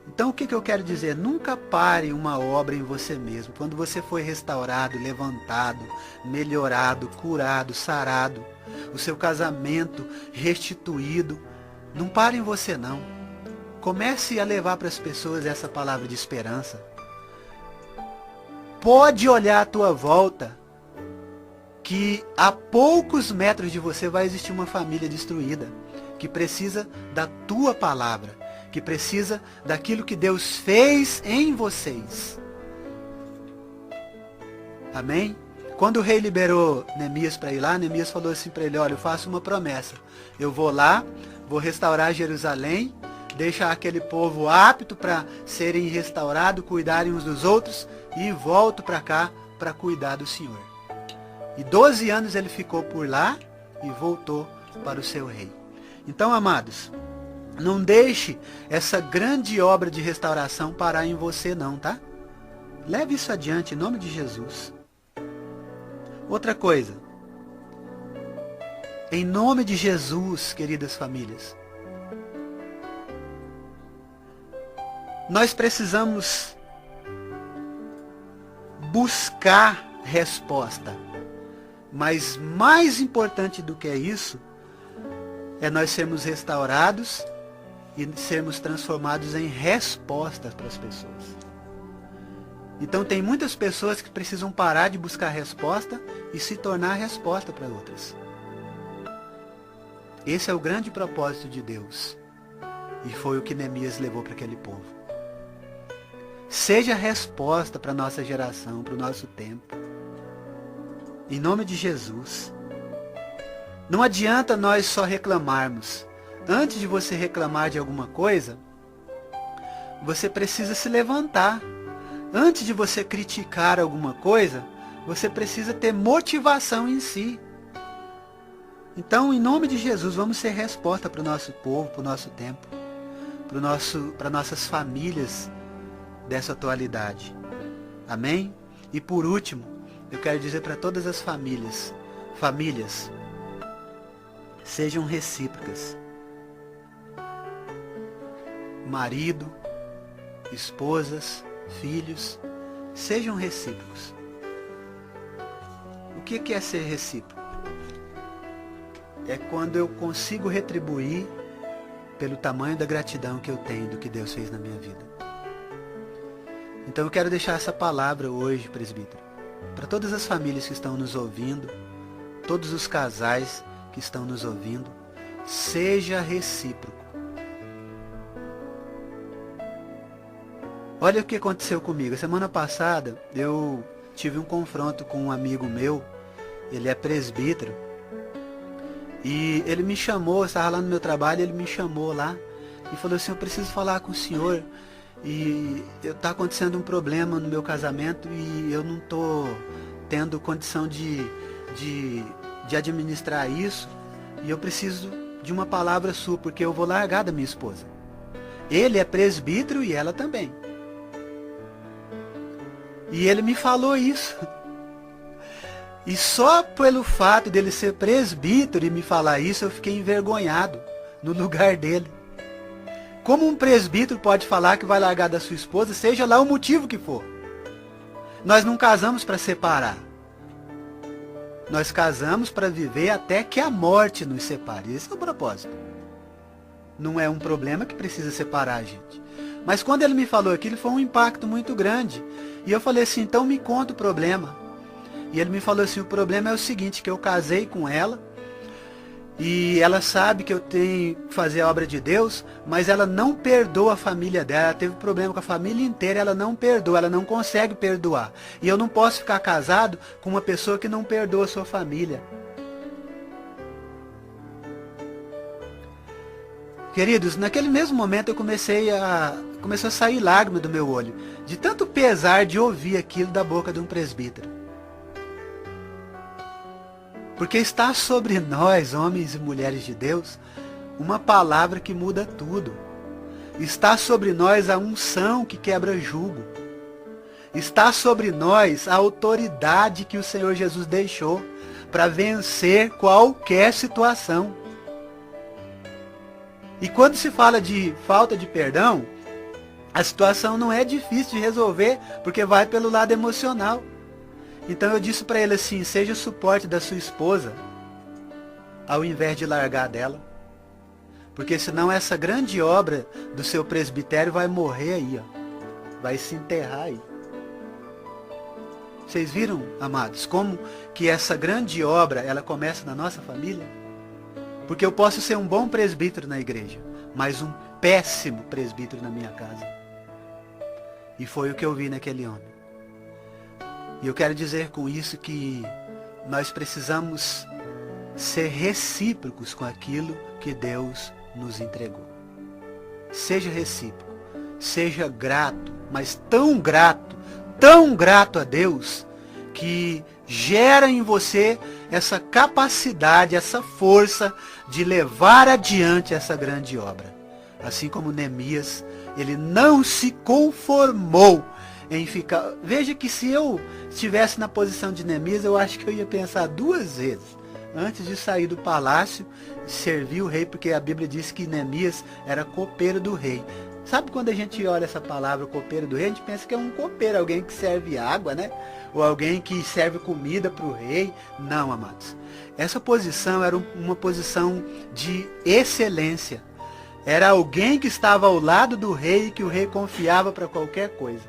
Então o que eu quero dizer? Nunca pare uma obra em você mesmo. Quando você foi restaurado, levantado, melhorado, curado, sarado, o seu casamento restituído, não pare em você não. Comece a levar para as pessoas essa palavra de esperança. Pode olhar à tua volta, que a poucos metros de você vai existir uma família destruída, que precisa da tua palavra, que precisa daquilo que Deus fez em vocês. Amém? Quando o rei liberou Neemias para ir lá, Neemias falou assim para ele: olha, eu faço uma promessa. Eu vou lá, vou restaurar Jerusalém, deixar aquele povo apto para serem restaurados, cuidarem uns dos outros, e volto para cá para cuidar do Senhor. E 12 anos ele ficou por lá e voltou para o seu rei. Então, amados, não deixe essa grande obra de restauração parar em você não, tá? Leve isso adiante em nome de Jesus. Outra coisa, em nome de Jesus, queridas famílias, nós precisamos buscar resposta. Mas mais importante do que isso, é nós sermos restaurados e sermos transformados em respostas para as pessoas. Então tem muitas pessoas que precisam parar de buscar resposta e se tornar resposta para outras. Esse é o grande propósito de Deus. E foi o que Neemias levou para aquele povo. Seja resposta para a nossa geração, para o nosso tempo. Em nome de Jesus. Não adianta nós só reclamarmos. Antes de você reclamar de alguma coisa, você precisa se levantar. Antes de você criticar alguma coisa, você precisa ter motivação em si. Então, em nome de Jesus, vamos ser resposta para o nosso povo, para o nosso tempo, para nossas famílias dessa atualidade. Amém? E por último, eu quero dizer para todas as famílias, sejam recíprocas. Marido, esposas, filhos, sejam recíprocos. O que é ser recíproco? É quando eu consigo retribuir pelo tamanho da gratidão que eu tenho do que Deus fez na minha vida. Então eu quero deixar essa palavra hoje, presbítero, para todas as famílias que estão nos ouvindo, todos os casais que estão nos ouvindo, seja recíproco. Olha o que aconteceu comigo. Semana passada eu tive um confronto com um amigo meu, ele é presbítero, e ele me chamou, eu estava lá no meu trabalho, ele me chamou lá e falou assim: eu preciso falar com o senhor, e está acontecendo um problema no meu casamento e eu não estou tendo condição de administrar isso, e eu preciso de uma palavra sua, porque eu vou largar da minha esposa. Ele é presbítero e ela também. E ele me falou isso. E só pelo fato dele ser presbítero e me falar isso, eu fiquei envergonhado no lugar dele. Como um presbítero pode falar que vai largar da sua esposa, seja lá o motivo que for? Nós não casamos para separar. Nós casamos para viver até que a morte nos separe. Esse é o propósito. Não é um problema que precisa separar a gente. Mas quando ele me falou aquilo, foi um impacto muito grande. E eu falei assim: então me conta o problema. E ele me falou assim: o problema é o seguinte, que eu casei com ela, e ela sabe que eu tenho que fazer a obra de Deus, mas ela não perdoa a família dela. Ela teve problema com a família inteira, ela não perdoa, ela não consegue perdoar. E eu não posso ficar casado com uma pessoa que não perdoa a sua família. Queridos, naquele mesmo momento começou a sair lágrima do meu olho, de tanto pesar de ouvir aquilo da boca de um presbítero. Porque está sobre nós, homens e mulheres de Deus, uma palavra que muda tudo. Está sobre nós a unção que quebra jugo. Está sobre nós a autoridade que o Senhor Jesus deixou para vencer qualquer situação. E quando se fala de falta de perdão, a situação não é difícil de resolver, porque vai pelo lado emocional. Então eu disse para ele assim: seja suporte da sua esposa, ao invés de largar dela. Porque senão essa grande obra do seu presbitério vai morrer aí, ó. Vai se enterrar aí. Vocês viram, amados, como que essa grande obra, ela começa na nossa família? Porque eu posso ser um bom presbítero na igreja, mas um péssimo presbítero na minha casa. E foi o que eu vi naquele homem. E eu quero dizer com isso que nós precisamos ser recíprocos com aquilo que Deus nos entregou. Seja recíproco, seja grato, mas tão grato a Deus, que gera em você essa capacidade, essa força de levar adiante essa grande obra. Assim como Neemias, ele não se conformou em ficar... Veja que se eu estivesse na posição de Neemias, eu acho que eu ia pensar 2 vezes antes de sair do palácio e servir o rei, porque a Bíblia diz que Neemias era copeiro do rei. Sabe quando a gente olha essa palavra, copeiro do rei, a gente pensa que é um copeiro, alguém que serve água, né? Ou alguém que serve comida para o rei. Não, amados. Essa posição era uma posição de excelência. Era alguém que estava ao lado do rei e que o rei confiava para qualquer coisa.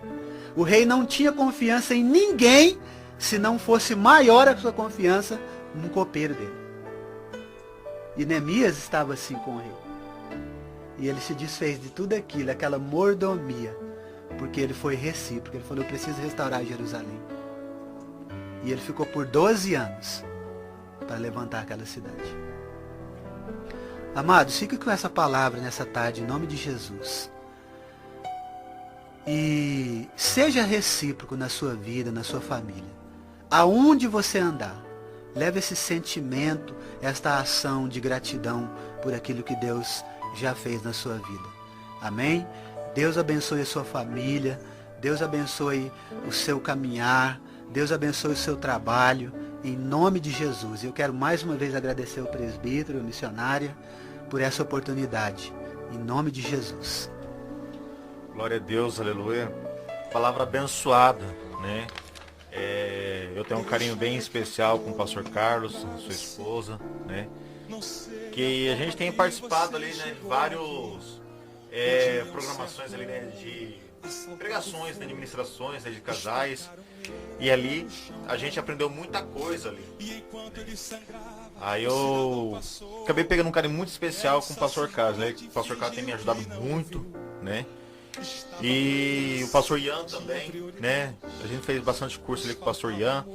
O rei não tinha confiança em ninguém se não fosse maior a sua confiança num copeiro dele. E Neemias estava assim com o rei. E ele se desfez de tudo aquilo, aquela mordomia, porque ele foi recíproco. Ele falou, eu preciso restaurar Jerusalém. E ele ficou por 12 anos para levantar aquela cidade. Amados, fique com essa palavra nessa tarde, em nome de Jesus. E seja recíproco na sua vida, na sua família. Aonde você andar, leve esse sentimento, esta ação de gratidão por aquilo que Deus já fez na sua vida. Amém? Deus abençoe a sua família, Deus abençoe o seu caminhar, Deus abençoe o seu trabalho, em nome de Jesus. Eu quero mais uma vez agradecer ao presbítero, a missionária, por essa oportunidade, em nome de Jesus. Glória a Deus, aleluia. Palavra abençoada, né? Eu tenho um carinho bem especial com o pastor Carlos, sua esposa, né? Que a gente tem participado ali, né, de vários programações ali, né, de pregações, né, de ministrações, né, de casais. E ali a gente aprendeu muita coisa ali. Aí eu acabei pegando um carinho muito especial com o pastor Carlos, né? O pastor Carlos tem me ajudado muito, né? E o pastor Ian também, né? A gente fez bastante curso ali com o pastor Ian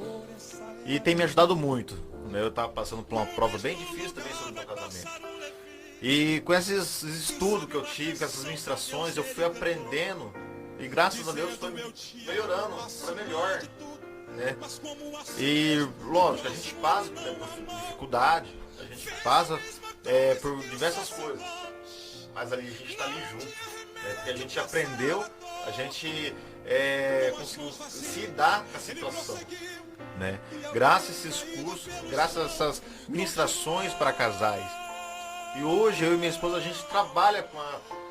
e tem me ajudado muito, né? Eu estava passando por uma prova bem difícil também sobre o meu casamento. E com esses estudos que eu tive, com essas ministrações, eu fui aprendendo e graças a Deus foi melhorando para melhor, né? E lógico, a gente passa por dificuldade, a gente passa por diversas coisas, mas ali a gente está ali junto. Porque a gente aprendeu, a gente conseguiu se dar com a situação, né? Graças a esses cursos, graças a essas ministrações para casais. E hoje eu e minha esposa a gente trabalha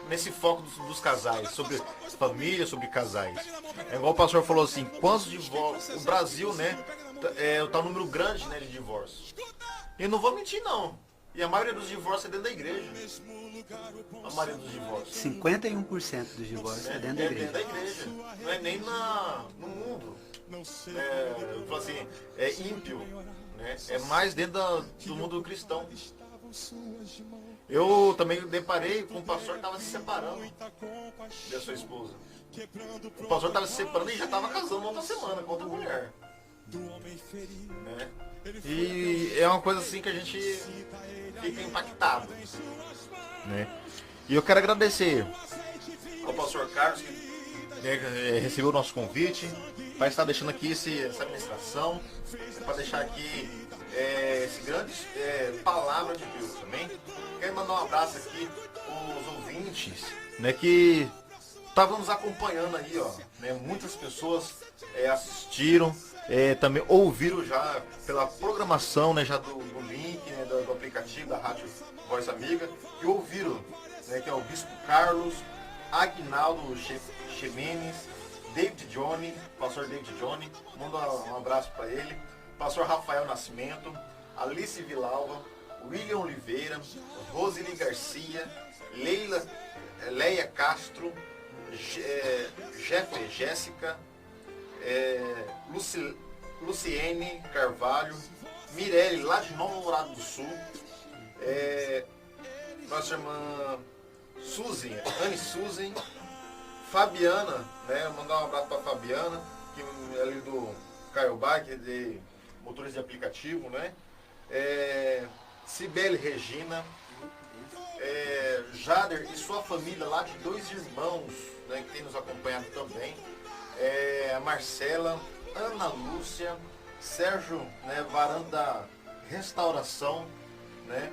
nesse foco dos casais, sobre família, sobre casais. É igual o pastor falou assim, quantos divórcios, o Brasil, né, tá um número grande, né, de divórcios. E eu não vou mentir não. E a maioria dos divórcios é dentro da igreja. A maioria dos divórcios. 51% dos divórcios é dentro da igreja. É dentro da igreja. Não é nem no mundo. Eu falo assim, é ímpio. Né? É mais dentro do mundo cristão. Eu também deparei com um pastor que estava se separando da sua esposa. O pastor estava se separando e já estava casando outra semana com outra mulher. Né? E é uma coisa assim que a gente fica impactado, né? E eu quero agradecer ao pastor Carlos que recebeu o nosso convite para estar deixando aqui essa administração, para deixar aqui esse grande palavra de Deus também. Quero mandar um abraço aqui aos ouvintes, né, que estavam nos acompanhando aí, ó, né? Muitas pessoas assistiram, também ouviram já pela programação, né, já do link, né, do aplicativo da Rádio Voz Amiga, e ouviram, né, que é o Bispo Carlos, Aguinaldo Ximenes, David Johnny, pastor David Johnny, manda um abraço para ele, pastor Rafael Nascimento, Alice Vilalva, William Oliveira, Roseli Garcia, Leia Castro, Jéssica, Luciene Carvalho, Mirelle, lá de Nova Morada do Sul, nossa irmã Anne Suzy, Fabiana, né? Mandar um abraço para Fabiana, que é ali do Caiobá, que é de motores de aplicativo, né? Cibele Regina, Jader e sua família lá de Dois Irmãos, né? Que tem nos acompanhado também. A Marcela, Ana Lúcia, Sérgio, né? Varanda Restauração, né?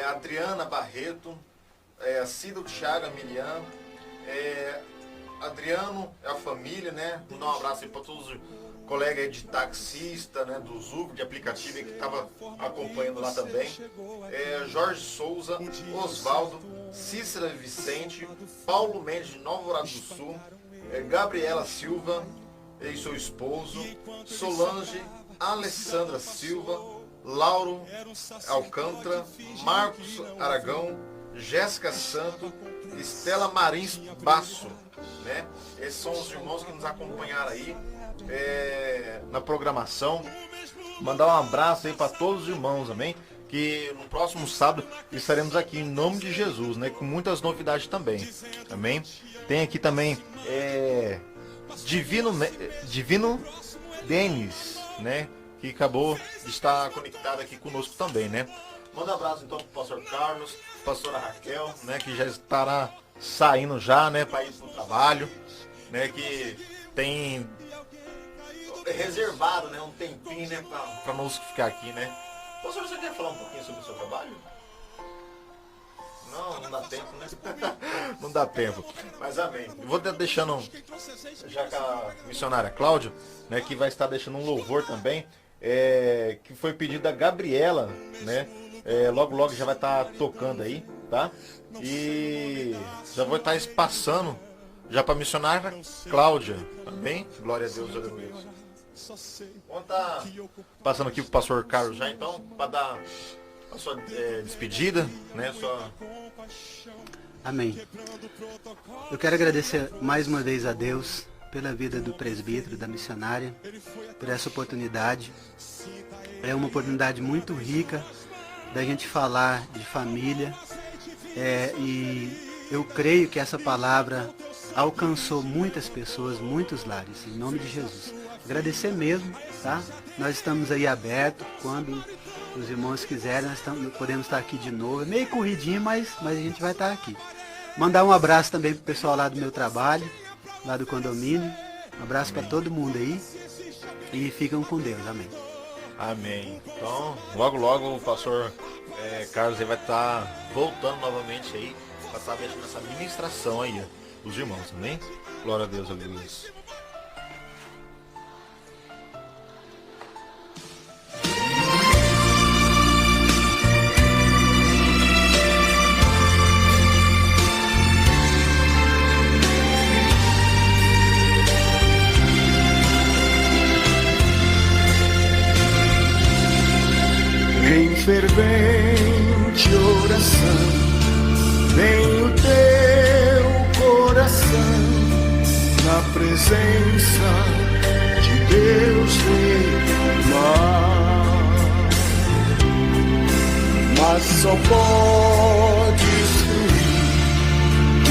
Adriana Barreto, a Cida, o Thiago, a Miriam, Adriano, a família, né? Mandar um abraço aí para todos os colegas aí de taxista, né? Do Uber, de aplicativo aí, que estava acompanhando lá também. Jorge Souza, Osvaldo, Cícera Vicente, Paulo Mendes de Nova Alvorada do Sul, Gabriela Silva e seu esposo, Solange, Alessandra Silva, Lauro Alcântara, Marcos Aragão, Jéssica Santo, Estela Marins Basso, né? Esses são os irmãos que nos acompanharam aí na programação. Mandar um abraço aí para todos os irmãos, amém? Que no próximo sábado estaremos aqui em nome de Jesus, né? Com muitas novidades também, amém? Tem aqui também Divino Denis, né? Que acabou de estar conectado aqui conosco também, né? Manda um abraço então pro pastor Carlos, pastora Raquel, né, que já estará saindo já, né, para ir pro trabalho, né, que tem reservado, né, um tempinho, né, para nós ficar aqui, né. Pastor, você quer falar um pouquinho sobre o seu trabalho? Não dá tempo, né? Não dá tempo. Mas amém. Eu vou deixando já com a missionária Cláudia, né, que vai estar deixando um louvor também, que foi pedido da Gabriela, né? Logo já vai estar tocando aí, tá? E já vou estar passando já para a missionária Cláudia, amém? Glória a Deus, aleluia. Vamos estar passando aqui pro pastor Carlos já então, para dar a sua despedida, né? Amém. Eu quero agradecer mais uma vez a Deus pela vida do presbítero, da missionária, por essa oportunidade. É uma oportunidade muito rica da gente falar de família, e eu creio que essa palavra alcançou muitas pessoas, muitos lares, em nome de Jesus. Agradecer mesmo, tá? Nós estamos aí abertos, quando os irmãos quiserem, podemos estar aqui de novo. É meio corridinho, mas a gente vai estar aqui. Mandar um abraço também pro pessoal lá do meu trabalho, lá do condomínio. Um abraço para todo mundo aí e ficam com Deus, amém. Amém. Então, logo o pastor Carlos aí vai estar voltando novamente aí para estar deixando essa ministração aí, os irmãos, amém? Glória a Deus, aleluia. Em fervente oração, vem o teu coração na presença de Deus derramar. Mas só podes fluir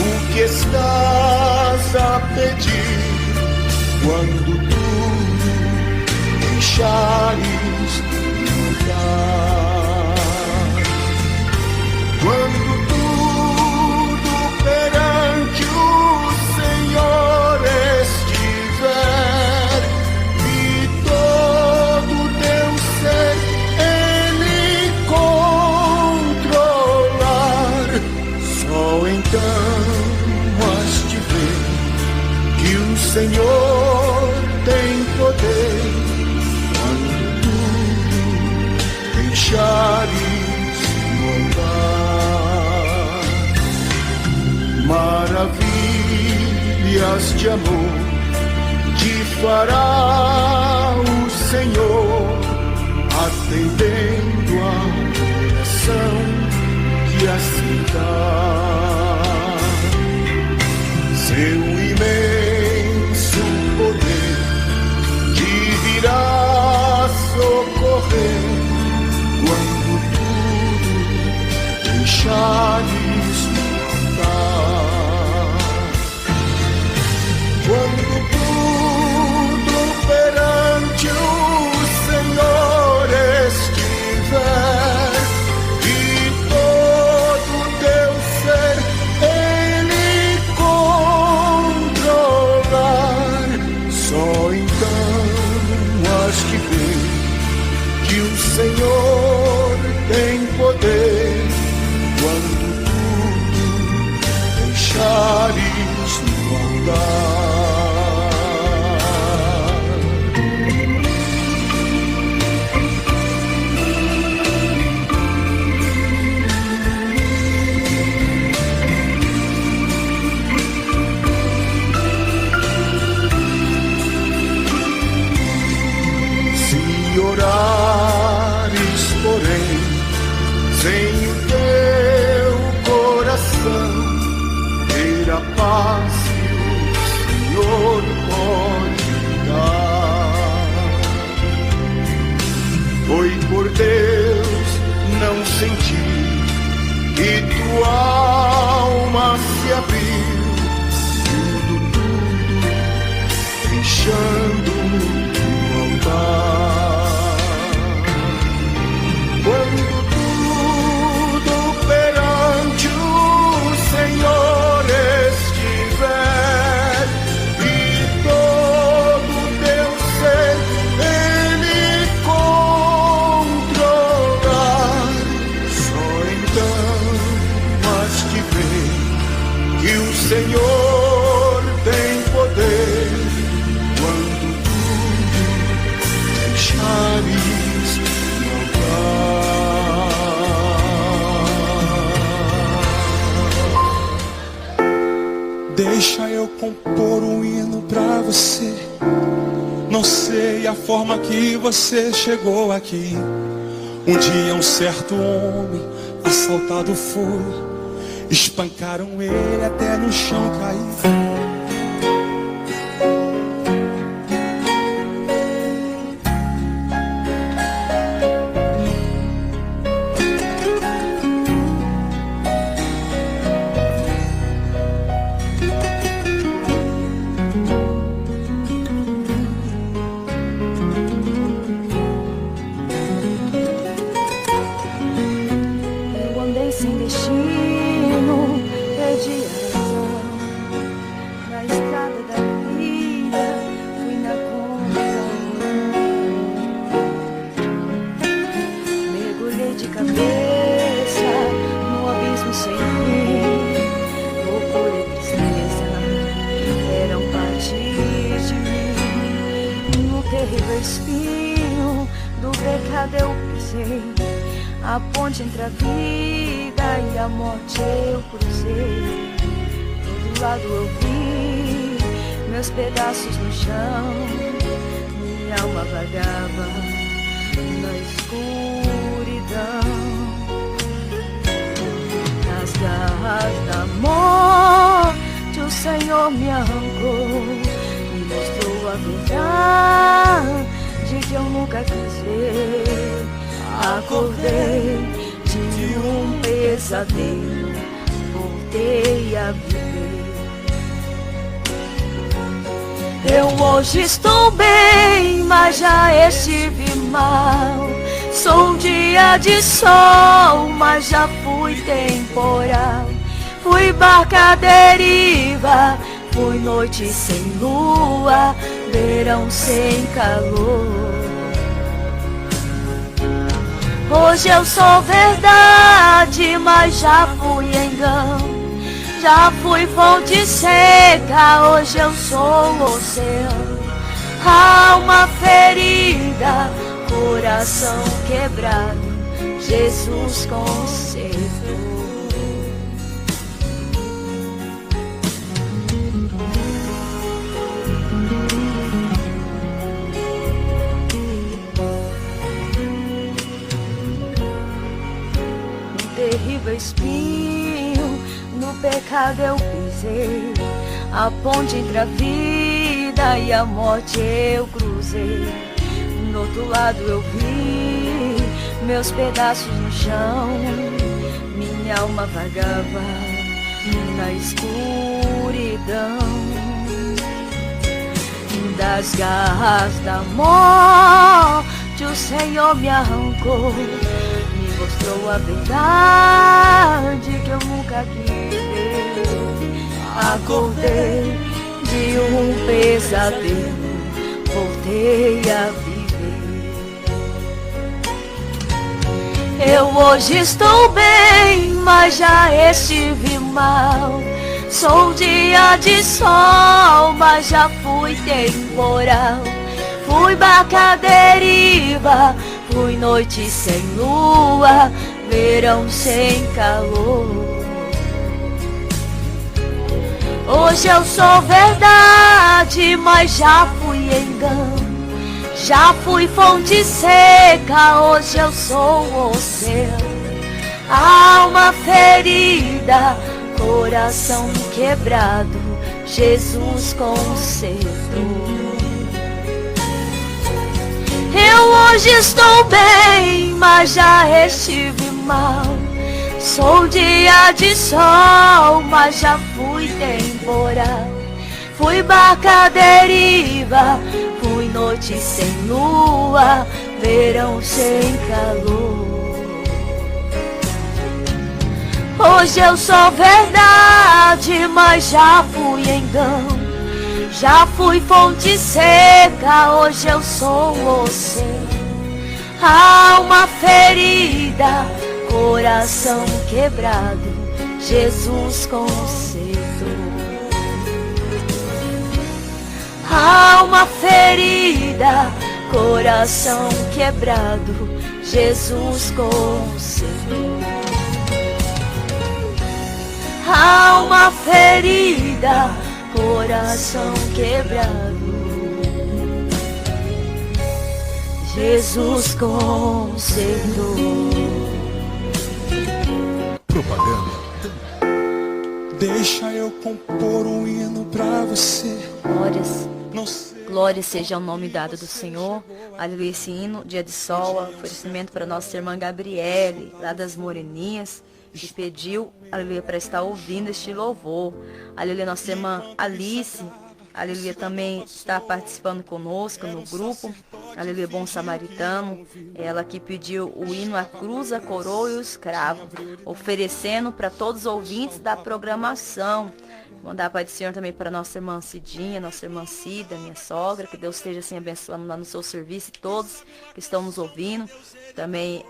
o que estás a pedir quando tu deixares lugar. Quando tudo perante o Senhor estiver e todo teu ser Ele controlar, só então has de ver que o Senhor tem poder quando tu deixares voltar. Maravilhas de amor te fará o Senhor, atendendo a oração que assim dá. Seu imenso poder te virá socorrer quando tudo deixares voltar. face o Senhor pode dar. Foi por Deus não sentir e tua alma se abriu, tudo fechando o altar. Quando tudo perante o Senhor estiver e todo teu ser Ele controlar, só então has de ver que o Senhor tem poder. Quando tudo fechares no altar. Deixa eu compor um hino pra você. Não sei a forma que você chegou aqui. Um dia um certo homem assaltado foi, espancaram ele até no chão cair. Sem destino, perdi a razão. Na estrada da vida, fui na contramão. Mergulhei de cabeça no abismo sem fim. Loucura e tristeza eram parte de mim. No terrível espinho do pecado eu pisei. A ponte entre a vida e a morte eu cruzei. Do lado eu vi meus pedaços no chão. Minha alma vagava na escuridão. Nas garras da morte o Senhor me arrancou. Me mostrou a verdade que eu nunca quis ver. Acordei de um pesadelo, voltei a viver. Eu hoje estou bem, mas já estive mal. Sou um dia de sol, mas já fui temporal. Fui barca à deriva, fui noite sem lua, verão sem calor. Hoje eu sou verdade, mas já fui engano. Já fui fonte seca, hoje eu sou oceano. Alma ferida, coração quebrado, Jesus consertou. Terrível espinho, no pecado eu pisei. A ponte entre a vida e a morte eu cruzei. No outro lado eu vi meus pedaços no chão. Minha alma vagava na escuridão. Das garras da morte o Senhor me arrancou. Mostrou a verdade que eu nunca quis ver. Acordei de um pesadelo, voltei a viver. Eu hoje estou bem, mas já estive mal. Sou dia de sol, mas já fui temporal. Fui barca à deriva, fui noite sem lua, verão sem calor. Hoje eu sou verdade, mas já fui engano. Já fui fonte seca, hoje eu sou oceano. Alma ferida, coração quebrado, Jesus consertou. Eu hoje estou bem, mas já estive mal. Sou dia de sol, mas já fui temporal. Fui barca à deriva, fui noite sem lua, verão sem calor. Hoje eu sou verdade, mas já fui engano. Já fui fonte seca, hoje eu sou você. Alma ferida, coração quebrado, Jesus consertou. Alma ferida, coração quebrado, Jesus consertou. Alma ferida, coração quebrado, Jesus consertou. Propaganda. Deixa eu compor um hino pra você. Glórias. Não sei. Glória seja o nome dado do Senhor. Aleluia, esse hino, dia de sol, oferecimento para nossa irmã Gabriele, lá das Moreninhas, que pediu, aleluia, para estar ouvindo este louvor. Aleluia, nossa irmã Alice, aleluia, também está participando conosco no grupo. Aleluia, Bom Samaritano. Ela que pediu o hino A Cruz, a Coroa e o Escravo, oferecendo para todos os ouvintes da programação. Mandar a paz do Senhor também para nossa irmã Cidinha, nossa irmã Cida, minha sogra. Que Deus esteja assim abençoando lá no seu serviço e todos que estão nos ouvindo. Também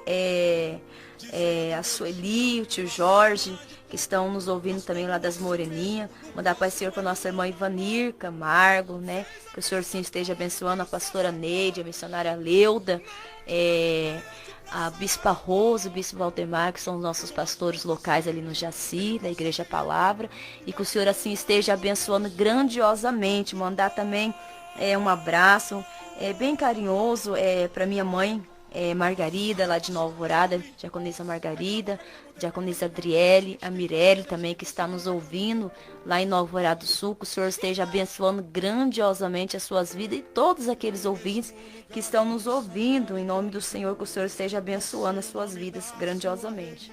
a Sueli, o tio Jorge, que estão nos ouvindo também lá das Moreninhas. Mandar a paz do Senhor para nossa irmã Ivanir Camargo, né? Que o Senhor sim esteja abençoando a pastora Neide, a missionária Leuda, a Bispa Rosa, o Bispo Valdemar, que são os nossos pastores locais ali no Jaci, da Igreja Palavra, e que o Senhor assim esteja abençoando grandiosamente. Mandar também um abraço bem carinhoso para minha mãe, Margarida, lá de Nova Alvorada, diaconisa Margarida, diaconisa Adriele, a Mirelle também, que está nos ouvindo lá em Nova Alvorada do Sul. Que o Senhor esteja abençoando grandiosamente as suas vidas e todos aqueles ouvintes que estão nos ouvindo. Em nome do Senhor, que o Senhor esteja abençoando as suas vidas grandiosamente.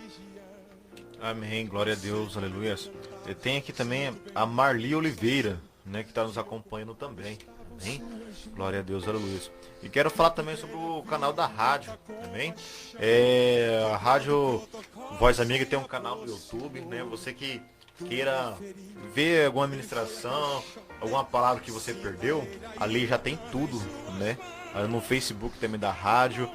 Amém, glória a Deus, aleluia. Tem aqui também a Marli Oliveira, né, que está nos acompanhando também. Amém? Glória a Deus, aleluia. E quero falar também sobre o canal da rádio, amém? A Rádio Voz Amiga tem um canal no YouTube, né? Você que queira ver alguma ministração, alguma palavra que você perdeu, ali já tem tudo, né? No Facebook também da rádio,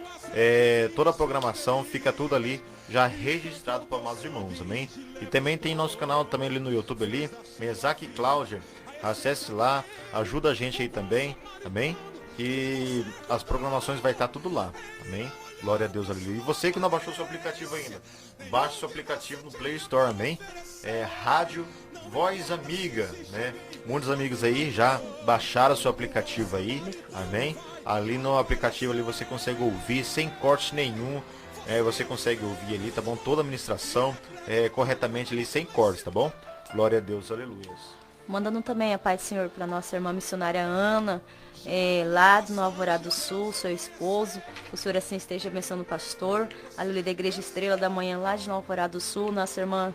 toda a programação, fica tudo ali já registrado para amados irmãos, amém? E também tem nosso canal também ali no YouTube ali, Mesaque Cláudia. Acesse lá, ajuda a gente aí também, amém? E as programações vai estar tudo lá, amém? Glória a Deus, aleluia. E você que não baixou seu aplicativo ainda, baixe seu aplicativo no Play Store, amém? Rádio Voz Amiga, né? Muitos amigos aí já baixaram seu aplicativo aí, amém? Ali no aplicativo ali você consegue ouvir sem corte nenhum, você consegue ouvir ali, tá bom? Toda a ministração corretamente ali, sem cortes, tá bom? Glória a Deus, aleluia. Mandando também a paz do Senhor para nossa irmã missionária Ana, lá de Nova Alvorada do Sul, seu esposo. O Senhor assim esteja abençoando o pastor. Aleluia, da Igreja Estrela da Manhã, lá de Nova Alvorada do Sul. Nossa irmã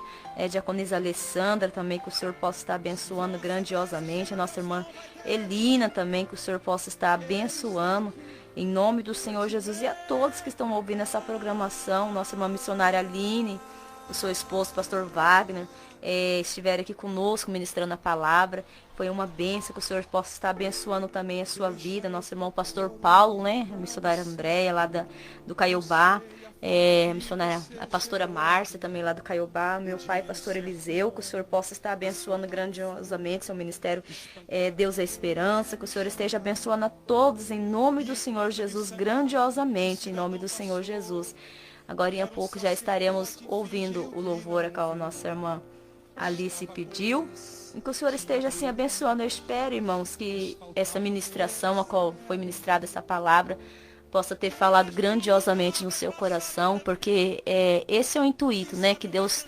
diaconisa Alessandra também, que o Senhor possa estar abençoando grandiosamente. A nossa irmã Elina também, que o Senhor possa estar abençoando. Em nome do Senhor Jesus, e a todos que estão ouvindo essa programação. Nossa irmã missionária Aline, o seu esposo, pastor Wagner, estiveram aqui conosco ministrando a palavra. Foi uma bênção, que o Senhor possa estar abençoando também a sua vida. Nosso irmão pastor Paulo, né? A missionária Andréia, lá do Caiobá. A missionária, a pastora Márcia, também lá do Caiobá. Meu pai, pastor Eliseu, que o Senhor possa estar abençoando grandiosamente seu ministério. Deus é Esperança, que o Senhor esteja abençoando a todos em nome do Senhor Jesus, grandiosamente, em nome do Senhor Jesus. Agora em pouco já estaremos ouvindo o louvor a qual a nossa irmã Alice pediu. E que o Senhor esteja assim abençoando. Eu espero, irmãos, que essa ministração, a qual foi ministrada essa palavra, possa ter falado grandiosamente no seu coração, porque esse é o intuito, né? Que Deus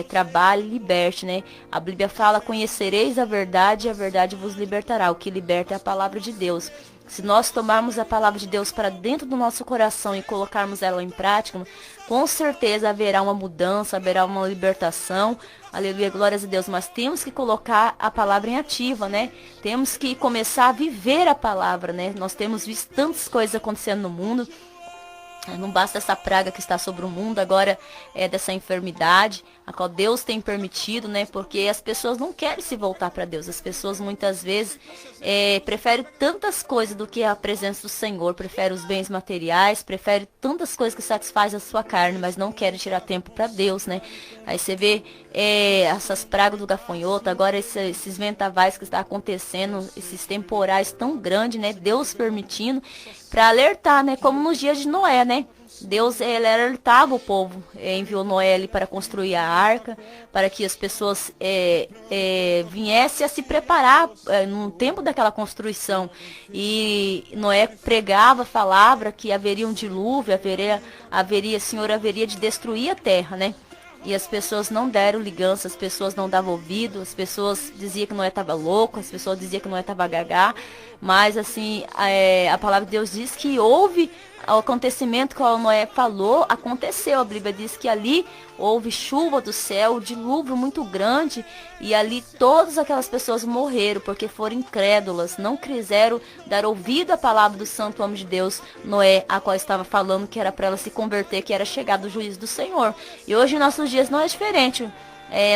trabalhe e liberte, né? A Bíblia fala: conhecereis a verdade e a verdade vos libertará. O que liberta é a palavra de Deus. Se nós tomarmos a palavra de Deus para dentro do nosso coração e colocarmos ela em prática, com certeza haverá uma mudança, haverá uma libertação. Aleluia, glórias a Deus. Mas temos que colocar a palavra em ativa, né? Temos que começar a viver a palavra, né? Nós temos visto tantas coisas acontecendo no mundo. Não basta essa praga que está sobre o mundo, agora dessa enfermidade, a qual Deus tem permitido, né? Porque as pessoas não querem se voltar para Deus. As pessoas muitas vezes preferem tantas coisas do que a presença do Senhor, preferem os bens materiais, preferem tantas coisas que satisfazem a sua carne, mas não querem tirar tempo para Deus, né? Aí você vê essas pragas do gafanhoto, agora esses ventavais que está acontecendo, esses temporais tão grandes, né? Deus permitindo, para alertar, né? Como nos dias de Noé, né? Deus, ele alertava o povo, enviou Noé ali para construir a arca, para que as pessoas viessem a se preparar no tempo daquela construção. E Noé pregava, falava que haveria um dilúvio, o Senhor haveria de destruir a terra, né? E as pessoas não deram ligança, as pessoas não davam ouvido, as pessoas diziam que Noé estava louco, as pessoas diziam que Noé estava gagá. Mas assim, a palavra de Deus diz que houve o acontecimento que o Noé falou, aconteceu. A Bíblia diz que ali houve chuva do céu, dilúvio muito grande, e ali todas aquelas pessoas morreram porque foram incrédulas, não quiseram dar ouvido à palavra do santo homem de Deus, Noé, a qual estava falando que era para ela se converter, que era chegado o juízo do Senhor. E hoje em nossos dias não é diferente.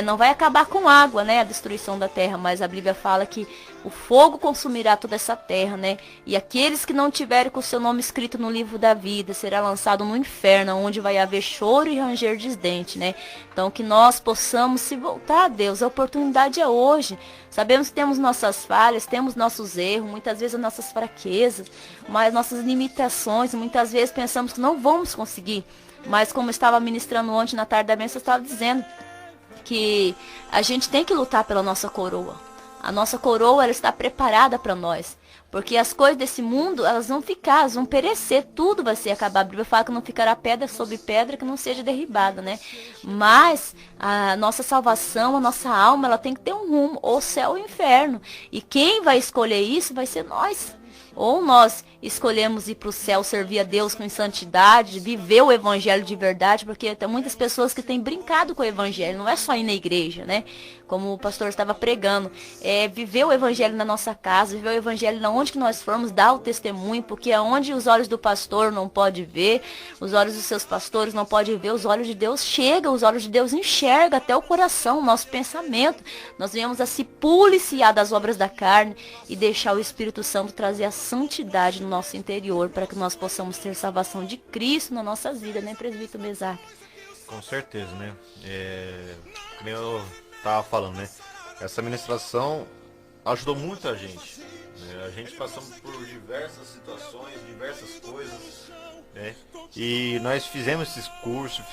Não vai acabar com água, né, a destruição da terra, mas a Bíblia fala que o fogo consumirá toda essa terra, né, e aqueles que não tiverem com o seu nome escrito no livro da vida, será lançado no inferno, onde vai haver choro e ranger de dentes, né. Então que nós possamos se voltar a Deus, a oportunidade é hoje. Sabemos que temos nossas falhas, temos nossos erros, muitas vezes as nossas fraquezas, mas nossas limitações, muitas vezes pensamos que não vamos conseguir, mas como eu estava ministrando ontem na tarde da bênção, eu estava dizendo que a gente tem que lutar pela nossa coroa. A nossa coroa, ela está preparada para nós. Porque as coisas desse mundo, elas vão ficar, elas vão perecer, tudo vai se acabar. A Bíblia fala que não ficará pedra sobre pedra que não seja derribada, né? Mas a nossa salvação, a nossa alma, ela tem que ter um rumo, ou céu ou inferno. E quem vai escolher isso vai ser nós. Ou nós escolhemos ir para o céu, servir a Deus com santidade, viver o evangelho de verdade, porque tem muitas pessoas que têm brincado com o evangelho, não é só ir na igreja, né? Como o pastor estava pregando, viver o evangelho na nossa casa, viver o evangelho onde que nós formos, dar o testemunho, porque aonde os olhos do pastor não podem ver, os olhos dos seus pastores não podem ver, os olhos de Deus chegam, os olhos de Deus enxergam até o coração, o nosso pensamento. Nós viemos a se policiar das obras da carne e deixar o Espírito Santo trazer a santidade no nosso interior, para que nós possamos ter salvação de Cristo nas nossas vidas, né, presbítero Mesaque? Com certeza, né? Como eu tava falando, né? Essa ministração ajudou muito a gente, né? A gente passamos por diversas situações, diversas coisas, né? E nós fizemos esses cursos,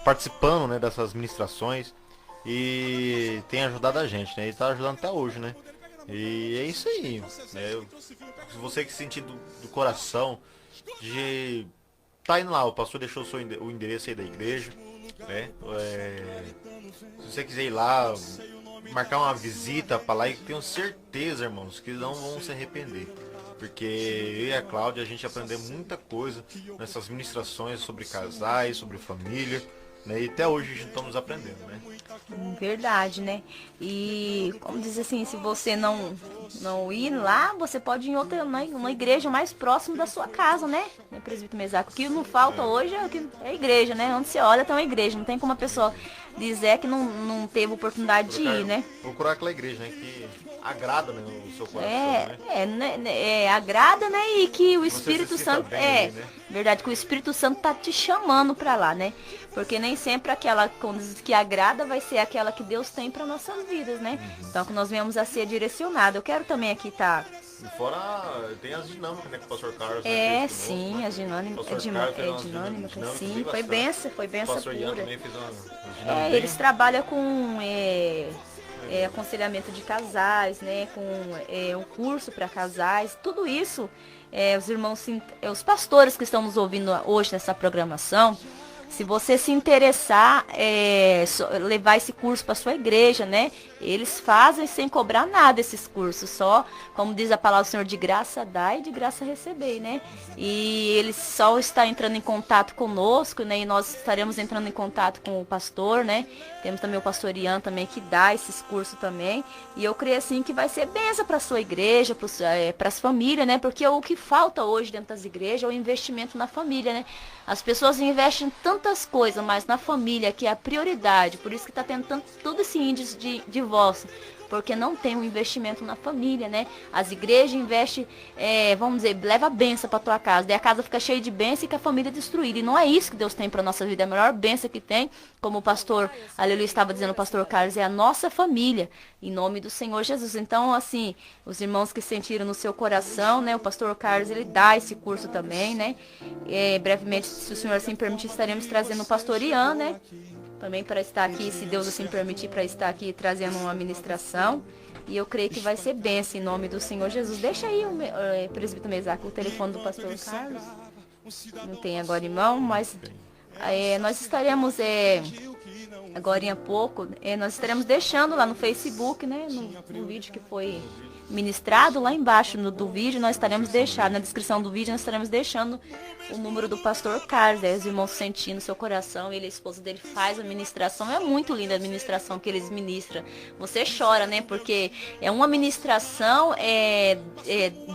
participando, né, dessas ministrações, e tem ajudado a gente, né? E tá ajudando até hoje, né? E é isso aí, né? Se você que sentir do coração de tá indo lá, o pastor deixou o endereço aí da igreja, né? Se você quiser ir lá, marcar uma visita para lá, e tenho certeza, irmãos, que não vão se arrepender. Porque eu e a Cláudia, a gente aprendeu muita coisa nessas ministrações sobre casais, sobre família, né? E até hoje a gente estamos aprendendo, né? Verdade, né? E como diz assim, se você não ir lá, você pode ir em outra, uma igreja mais próxima da sua casa, né? Presbítero Mesaque, o que não falta hoje é a igreja, né? Onde você olha tem uma igreja, não tem como a pessoa dizer que não teve oportunidade de ir, né? Procurar aquela igreja, né? Que agrada, né, o seu coração, né? Agrada, né? E que o Espírito Santo né? Verdade, que o Espírito Santo tá te chamando para lá, né? Porque nem sempre aquela que agrada vai ser aquela que Deus tem para nossas vidas, né? Então que nós venhamos a ser direcionados. Eu quero também aqui E fora tem as dinâmicas, né, com o pastor Carlos. Sim, né? as dinâmicas, dinâmicas, sim. Foi benção pastor Ian pura. também fez uma Eles trabalham com aconselhamento de casais, né? Com um curso para casais, tudo isso os irmãos, os pastores que estão nos ouvindo hoje nessa programação, se você se interessar, levar esse curso para sua igreja, né? Eles fazem sem cobrar nada esses cursos, só, como diz a palavra do Senhor, de graça dá e de graça receber, né? E eles só está entrando em contato conosco, né? E nós estaremos entrando em contato com o pastor, né? Temos também o pastor Ian também, que dá esses cursos também. E eu creio assim que vai ser bênção para a sua igreja, para as famílias, né? Porque o que falta hoje dentro das igrejas é o investimento na família, né? As pessoas investem em tantas coisas, mas na família, que é a prioridade. Por isso que está tendo todo esse índice de divórcio, porque não tem um investimento na família, né? As igrejas investem, vamos dizer, leva a benção para tua casa, daí a casa fica cheia de bênção e que a família é destruída. E não é isso que Deus tem para nossa vida. A melhor bênção que tem, como o pastor Aleluia estava dizendo, o pastor Carlos, é a nossa família, em nome do Senhor Jesus. Então, assim, os irmãos que sentiram no seu coração, né? O pastor Carlos, ele dá esse curso também, né? Brevemente, se o Senhor assim permitir, estaremos trazendo o pastor Ian, né? Também para estar aqui, se Deus assim permitir, para estar aqui trazendo uma ministração. E eu creio que vai ser bênção em nome do Senhor Jesus. Deixa aí, presbítero Mesaque, o telefone do pastor Carlos. Não tem agora em mão, mas nós estaremos, agora em pouco, nós estaremos deixando lá no Facebook, né, no vídeo que foi ministrado, lá embaixo do vídeo, nós estaremos deixando, na descrição do vídeo, nós estaremos deixando o número do pastor Carlos, os irmãos sentindo no seu coração, ele, a esposa dele, faz a ministração, é muito linda a ministração que eles ministram, você chora, né, porque é uma ministração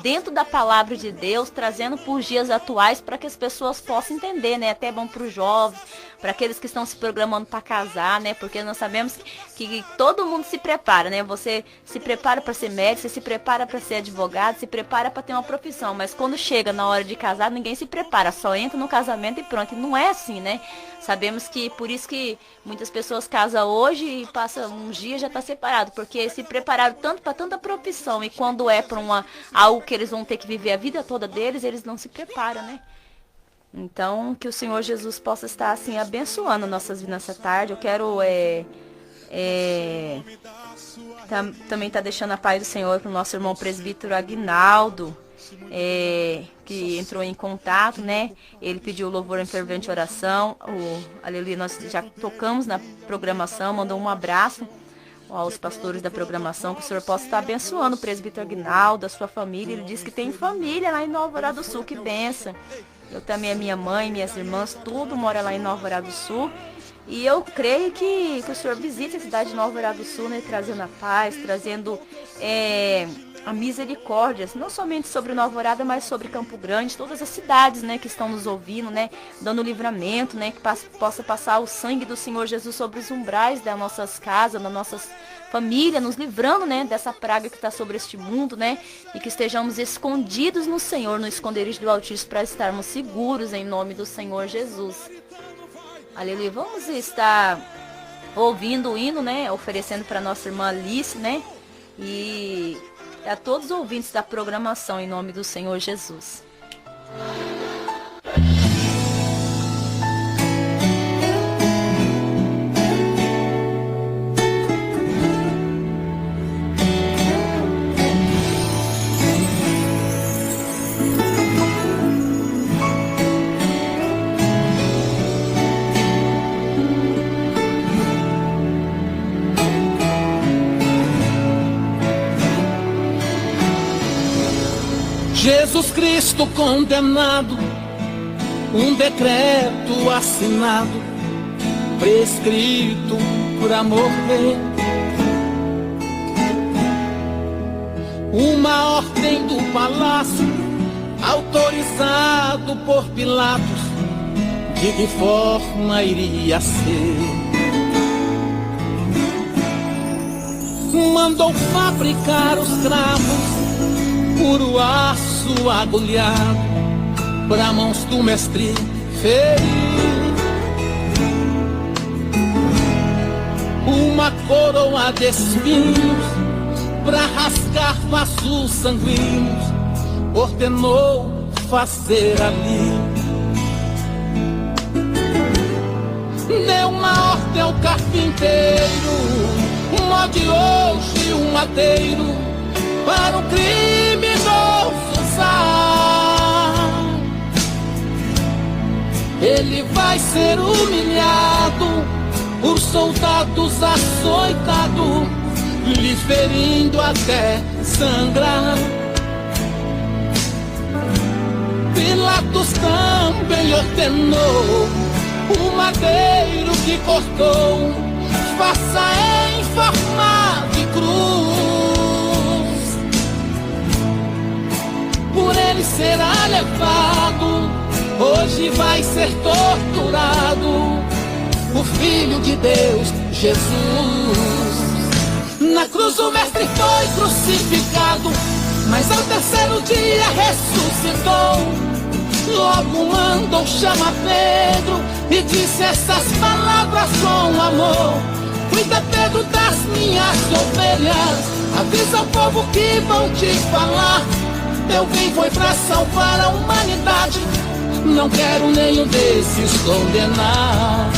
dentro da palavra de Deus, trazendo para os dias atuais, para que as pessoas possam entender, né, até bom para os jovens, para aqueles que estão se programando para casar, né, porque nós sabemos que todo mundo se prepara, né, você se prepara para ser médico, você se prepara para ser advogado, se prepara para ter uma profissão, mas quando chega na hora de casar, ninguém se prepara, só entra no casamento e pronto. E não é assim, né? Sabemos que por isso que muitas pessoas casam hoje e passam uns dias já está separado, porque se prepararam tanto para tanta profissão e quando é para algo que eles vão ter que viver a vida toda deles, eles não se preparam, né? Então, que o Senhor Jesus possa estar assim abençoando nossas vidas nessa tarde. Eu quero também tá deixando a paz do Senhor para o nosso irmão presbítero Aguinaldo, que entrou em contato, né? Ele pediu louvor em fervente oração. Aleluia, nós já tocamos na programação, mandou um abraço aos pastores da programação, que o Senhor possa estar abençoando o presbítero Aguinaldo, a sua família. Ele diz que tem família lá em Nova Alvorada do Sul, que benção. Eu também, a minha mãe, minhas irmãs, tudo mora lá em Nova Alvorada do Sul. E eu creio que o Senhor visite a cidade de Nova Alvorada do Sul, né, trazendo a paz, trazendo a misericórdia, não somente sobre Nova Alvorada, mas sobre Campo Grande, todas as cidades, né, que estão nos ouvindo, né, dando livramento, né, que possa passar o sangue do Senhor Jesus sobre os umbrais das nossas casas, das nossas famílias, nos livrando, né, dessa praga que está sobre este mundo, né, e que estejamos escondidos no Senhor, no esconderijo do Altíssimo, para estarmos seguros em nome do Senhor Jesus. Aleluia. Vamos estar ouvindo o hino, né? Oferecendo para nossa irmã Alice, né? E a todos os ouvintes da programação, em nome do Senhor Jesus. Jesus Cristo condenado, um decreto assinado, prescrito para morrer. Uma ordem do palácio, autorizado por Pilatos, de que forma iria ser. Mandou fabricar os cravos, puro aço agulhado, pra mãos do mestre ferir. Uma coroa de espinhos, pra rasgar vasos sanguíneos, ordenou fazer ali. Deu uma ordem ao carpinteiro, molde hoje um madeiro, para o criminoso usar. ele vai ser humilhado por soldados açoitados, lhe ferindo até sangrar. Pilatos também ordenou o madeiro que cortou, faça em forma de cruz. Por ele será levado, hoje vai ser torturado o Filho de Deus, Jesus. Na cruz o mestre foi crucificado, mas ao terceiro dia ressuscitou. Logo mandou chamar Pedro e disse essas palavras com amor: cuida, Pedro, das minhas ovelhas, avisa o povo que vão te falar. Eu vim foi pra salvar a humanidade, não quero nenhum desses condenar.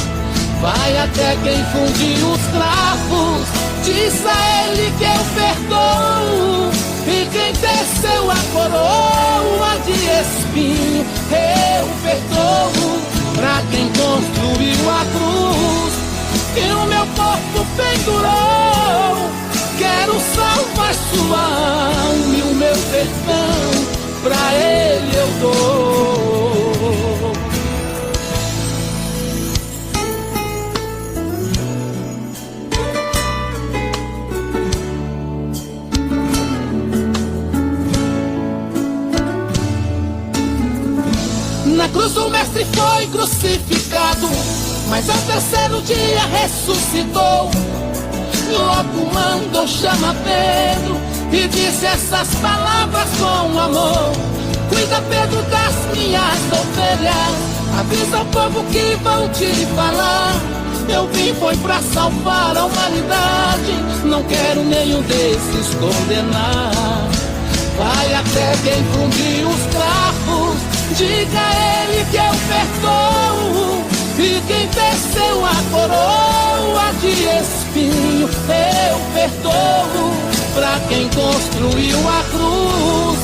Vai até quem fundiu os cravos, diz a ele que eu perdoo. E quem teceu a coroa de espinho, eu perdoo. Pra quem construiu a cruz, que o meu corpo pendurou, quero salvar sua alma e o meu perdão, pra ele eu dou. Na cruz o mestre foi crucificado, mas ao terceiro dia ressuscitou. Logo mandou chamar Pedro e disse essas palavras com amor: cuida, Pedro, das minhas ovelhas, avisa o povo que vão te falar. Eu vim foi pra salvar a humanidade, não quero nenhum desses condenar. Vai até quem fundiu os cravos, diga a ele que eu perdoo. E quem teceu a coroa de espinho, eu perdoo. Pra quem construiu a cruz,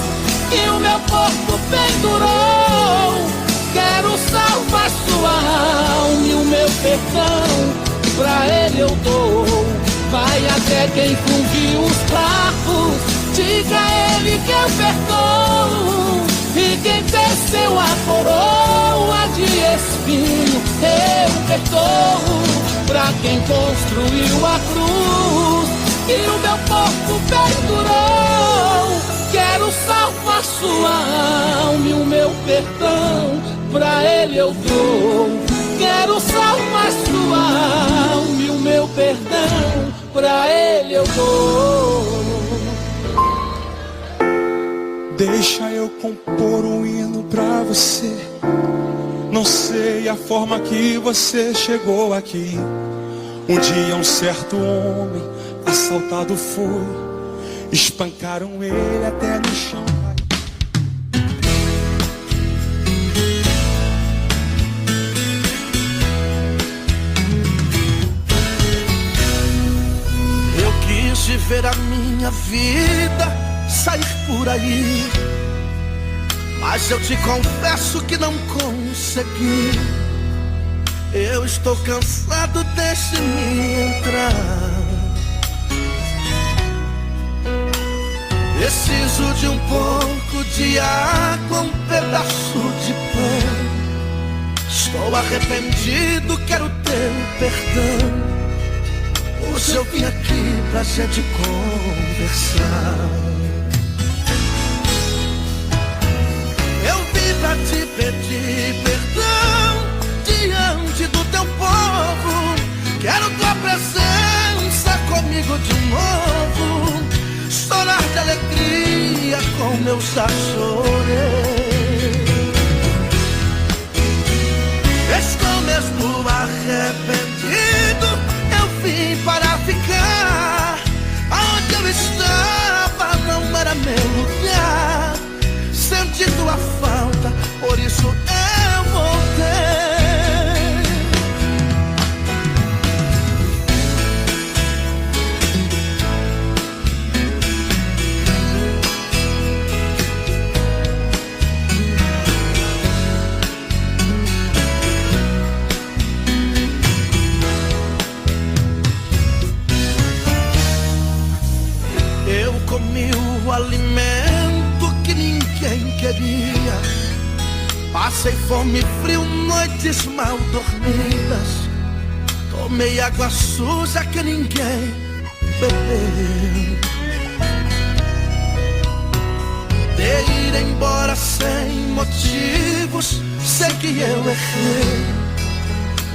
que o meu corpo pendurou, quero salvar sua alma e o meu perdão, pra ele eu dou. Vai até quem fundiu os cravos, diga a ele que eu perdoo. E quem teceu a coroa de espinho, eu perdoo. Pra quem construiu a cruz, que o meu corpo pendurou, quero salvar sua alma e o meu perdão, pra ele eu dou. Quero salvar sua alma e o meu perdão, pra ele eu dou. Deixa eu compor um hino pra você. Não sei a forma que você chegou aqui. Um dia um certo homem assaltado foi, espancaram ele até no chão. Eu quis viver a minha vida, sair por aí, mas eu te confesso que não consegui. Eu estou cansado, deixe-me entrar. Preciso de um pouco de água, um pedaço de pão. Estou arrependido, quero teu perdão. Hoje eu vim aqui pra gente conversar. Eu vim pra te pedir perdão diante do teu povo. Quero tua presença comigo de novo. Chorar de alegria como eu já chorei. Estou mesmo arrependido. Eu vim para ficar. Aonde eu estava não era meu lugar. Senti tua falta, por isso eu voltei. Passei fome e frio, noites mal dormidas. Tomei água suja que ninguém bebeu. De ir embora sem motivos, sei que eu errei.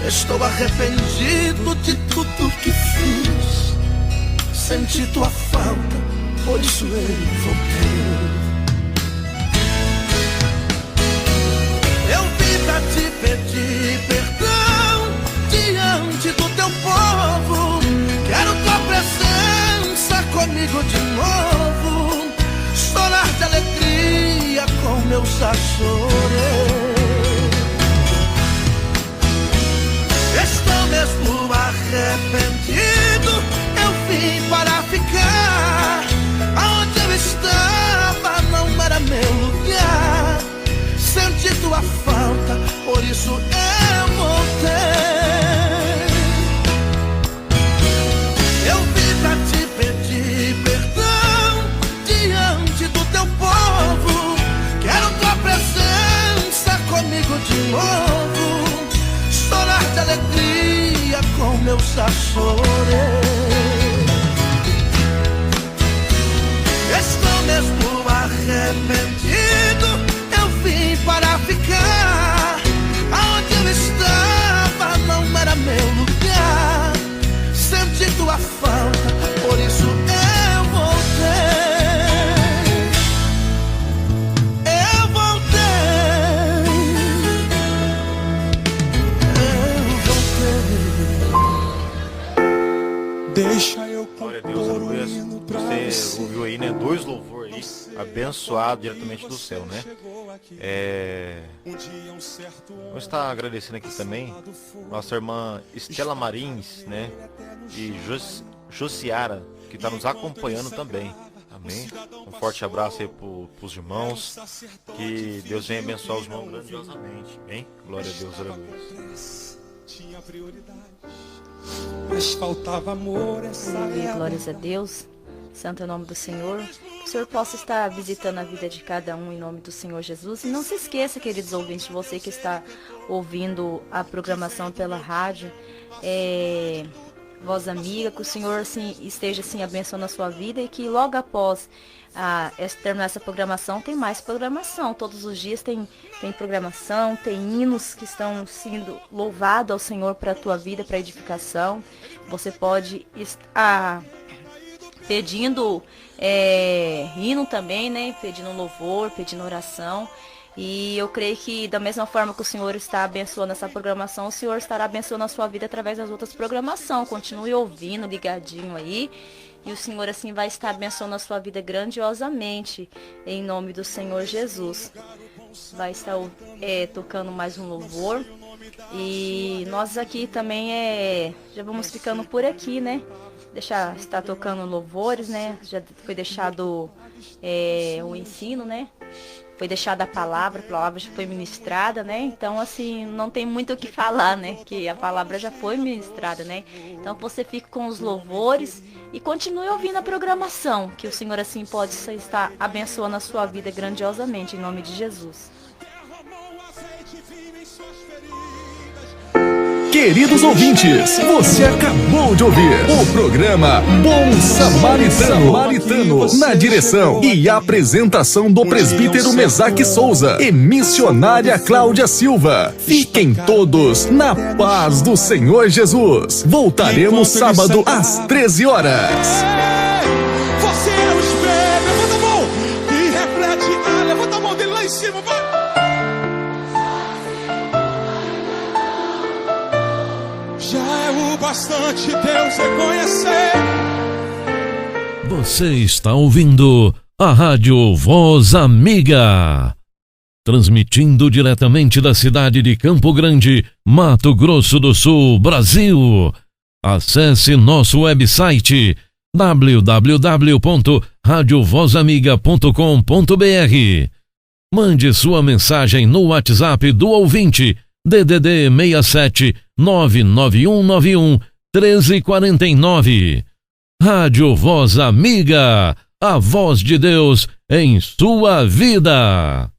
Estou arrependido de tudo que fiz. Senti tua falta, por isso eu voltei. Eu vim pra te pedir perdão diante do teu povo. Quero tua presença comigo de novo. Chorar de alegria como eu já chorei. Estou mesmo arrependido. Eu vim para ficar. Aonde eu estava não era meu lugar. Senti tua falta, por isso eu voltei. Eu vim pra te pedir perdão diante do teu povo. Quero tua presença comigo de novo. Chorar de alegria como eu já chorei. Estou mesmo arrependido. Eu vim para ficar. Aonde eu estava não era meu lugar. Senti tua falta, por isso eu voltei. Eu voltei. Deixa eu Glória a Deus, aleluia. Você ouviu aí, né? 2 louvores aí, abençoado diretamente do céu, né? Vamos estar agradecendo aqui também nossa irmã Estela Marins, né? E Josiara, que está nos acompanhando também. Amém? Um forte abraço aí para os irmãos. Que Deus venha abençoar os irmãos grandiosamente. Amém? Glória a Deus, aleluia. tinha prioridade, mas faltava amor. Aleluia, glórias a Deus. Santo é o nome do Senhor. Que o Senhor possa estar visitando a vida de cada um em nome do Senhor Jesus. E não se esqueça, queridos ouvintes, você que está ouvindo a programação pela rádio, Voz Amiga, que o Senhor assim, esteja assim, abençoando a sua vida e que logo após terminar essa programação, tem mais programação. Todos os dias tem programação, tem hinos que estão sendo louvados ao Senhor para a tua vida, para edificação. Você pode estar pedindo hino também, né? Pedindo louvor, pedindo oração. E eu creio que da mesma forma que o Senhor está abençoando essa programação, o Senhor estará abençoando a sua vida através das outras programações. Continue ouvindo, ligadinho aí. E o Senhor assim vai estar abençoando a sua vida grandiosamente, em nome do Senhor Jesus. Vai estar tocando mais um louvor. E nós aqui também já vamos ficando por aqui, né? Está tocando louvores, né? Já foi deixado o ensino, né? Foi deixada a palavra já foi ministrada, né? Então, assim, não tem muito o que falar, né? Que a palavra já foi ministrada, né? Então, você fica com os louvores e continue ouvindo a programação, que o Senhor, assim, pode estar abençoando a sua vida grandiosamente, em nome de Jesus. Queridos ouvintes, você acabou de ouvir o programa Bom Samaritano, na direção e apresentação do presbítero Mesaque Souza e missionária Cláudia Silva. Fiquem todos na paz do Senhor Jesus. Voltaremos sábado às 13 horas. Você é o espelho, levanta a mão e reflete, levanta a mão dele lá em cima, vai. Já é o bastante Deus reconhecer. Você está ouvindo a Rádio Voz Amiga, transmitindo diretamente da cidade de Campo Grande, Mato Grosso do Sul, Brasil. Acesse nosso website www.radiovozamiga.com.br. Mande sua mensagem no WhatsApp do ouvinte DDD 67 99191 1349. Rádio Voz Amiga, a voz de Deus em sua vida.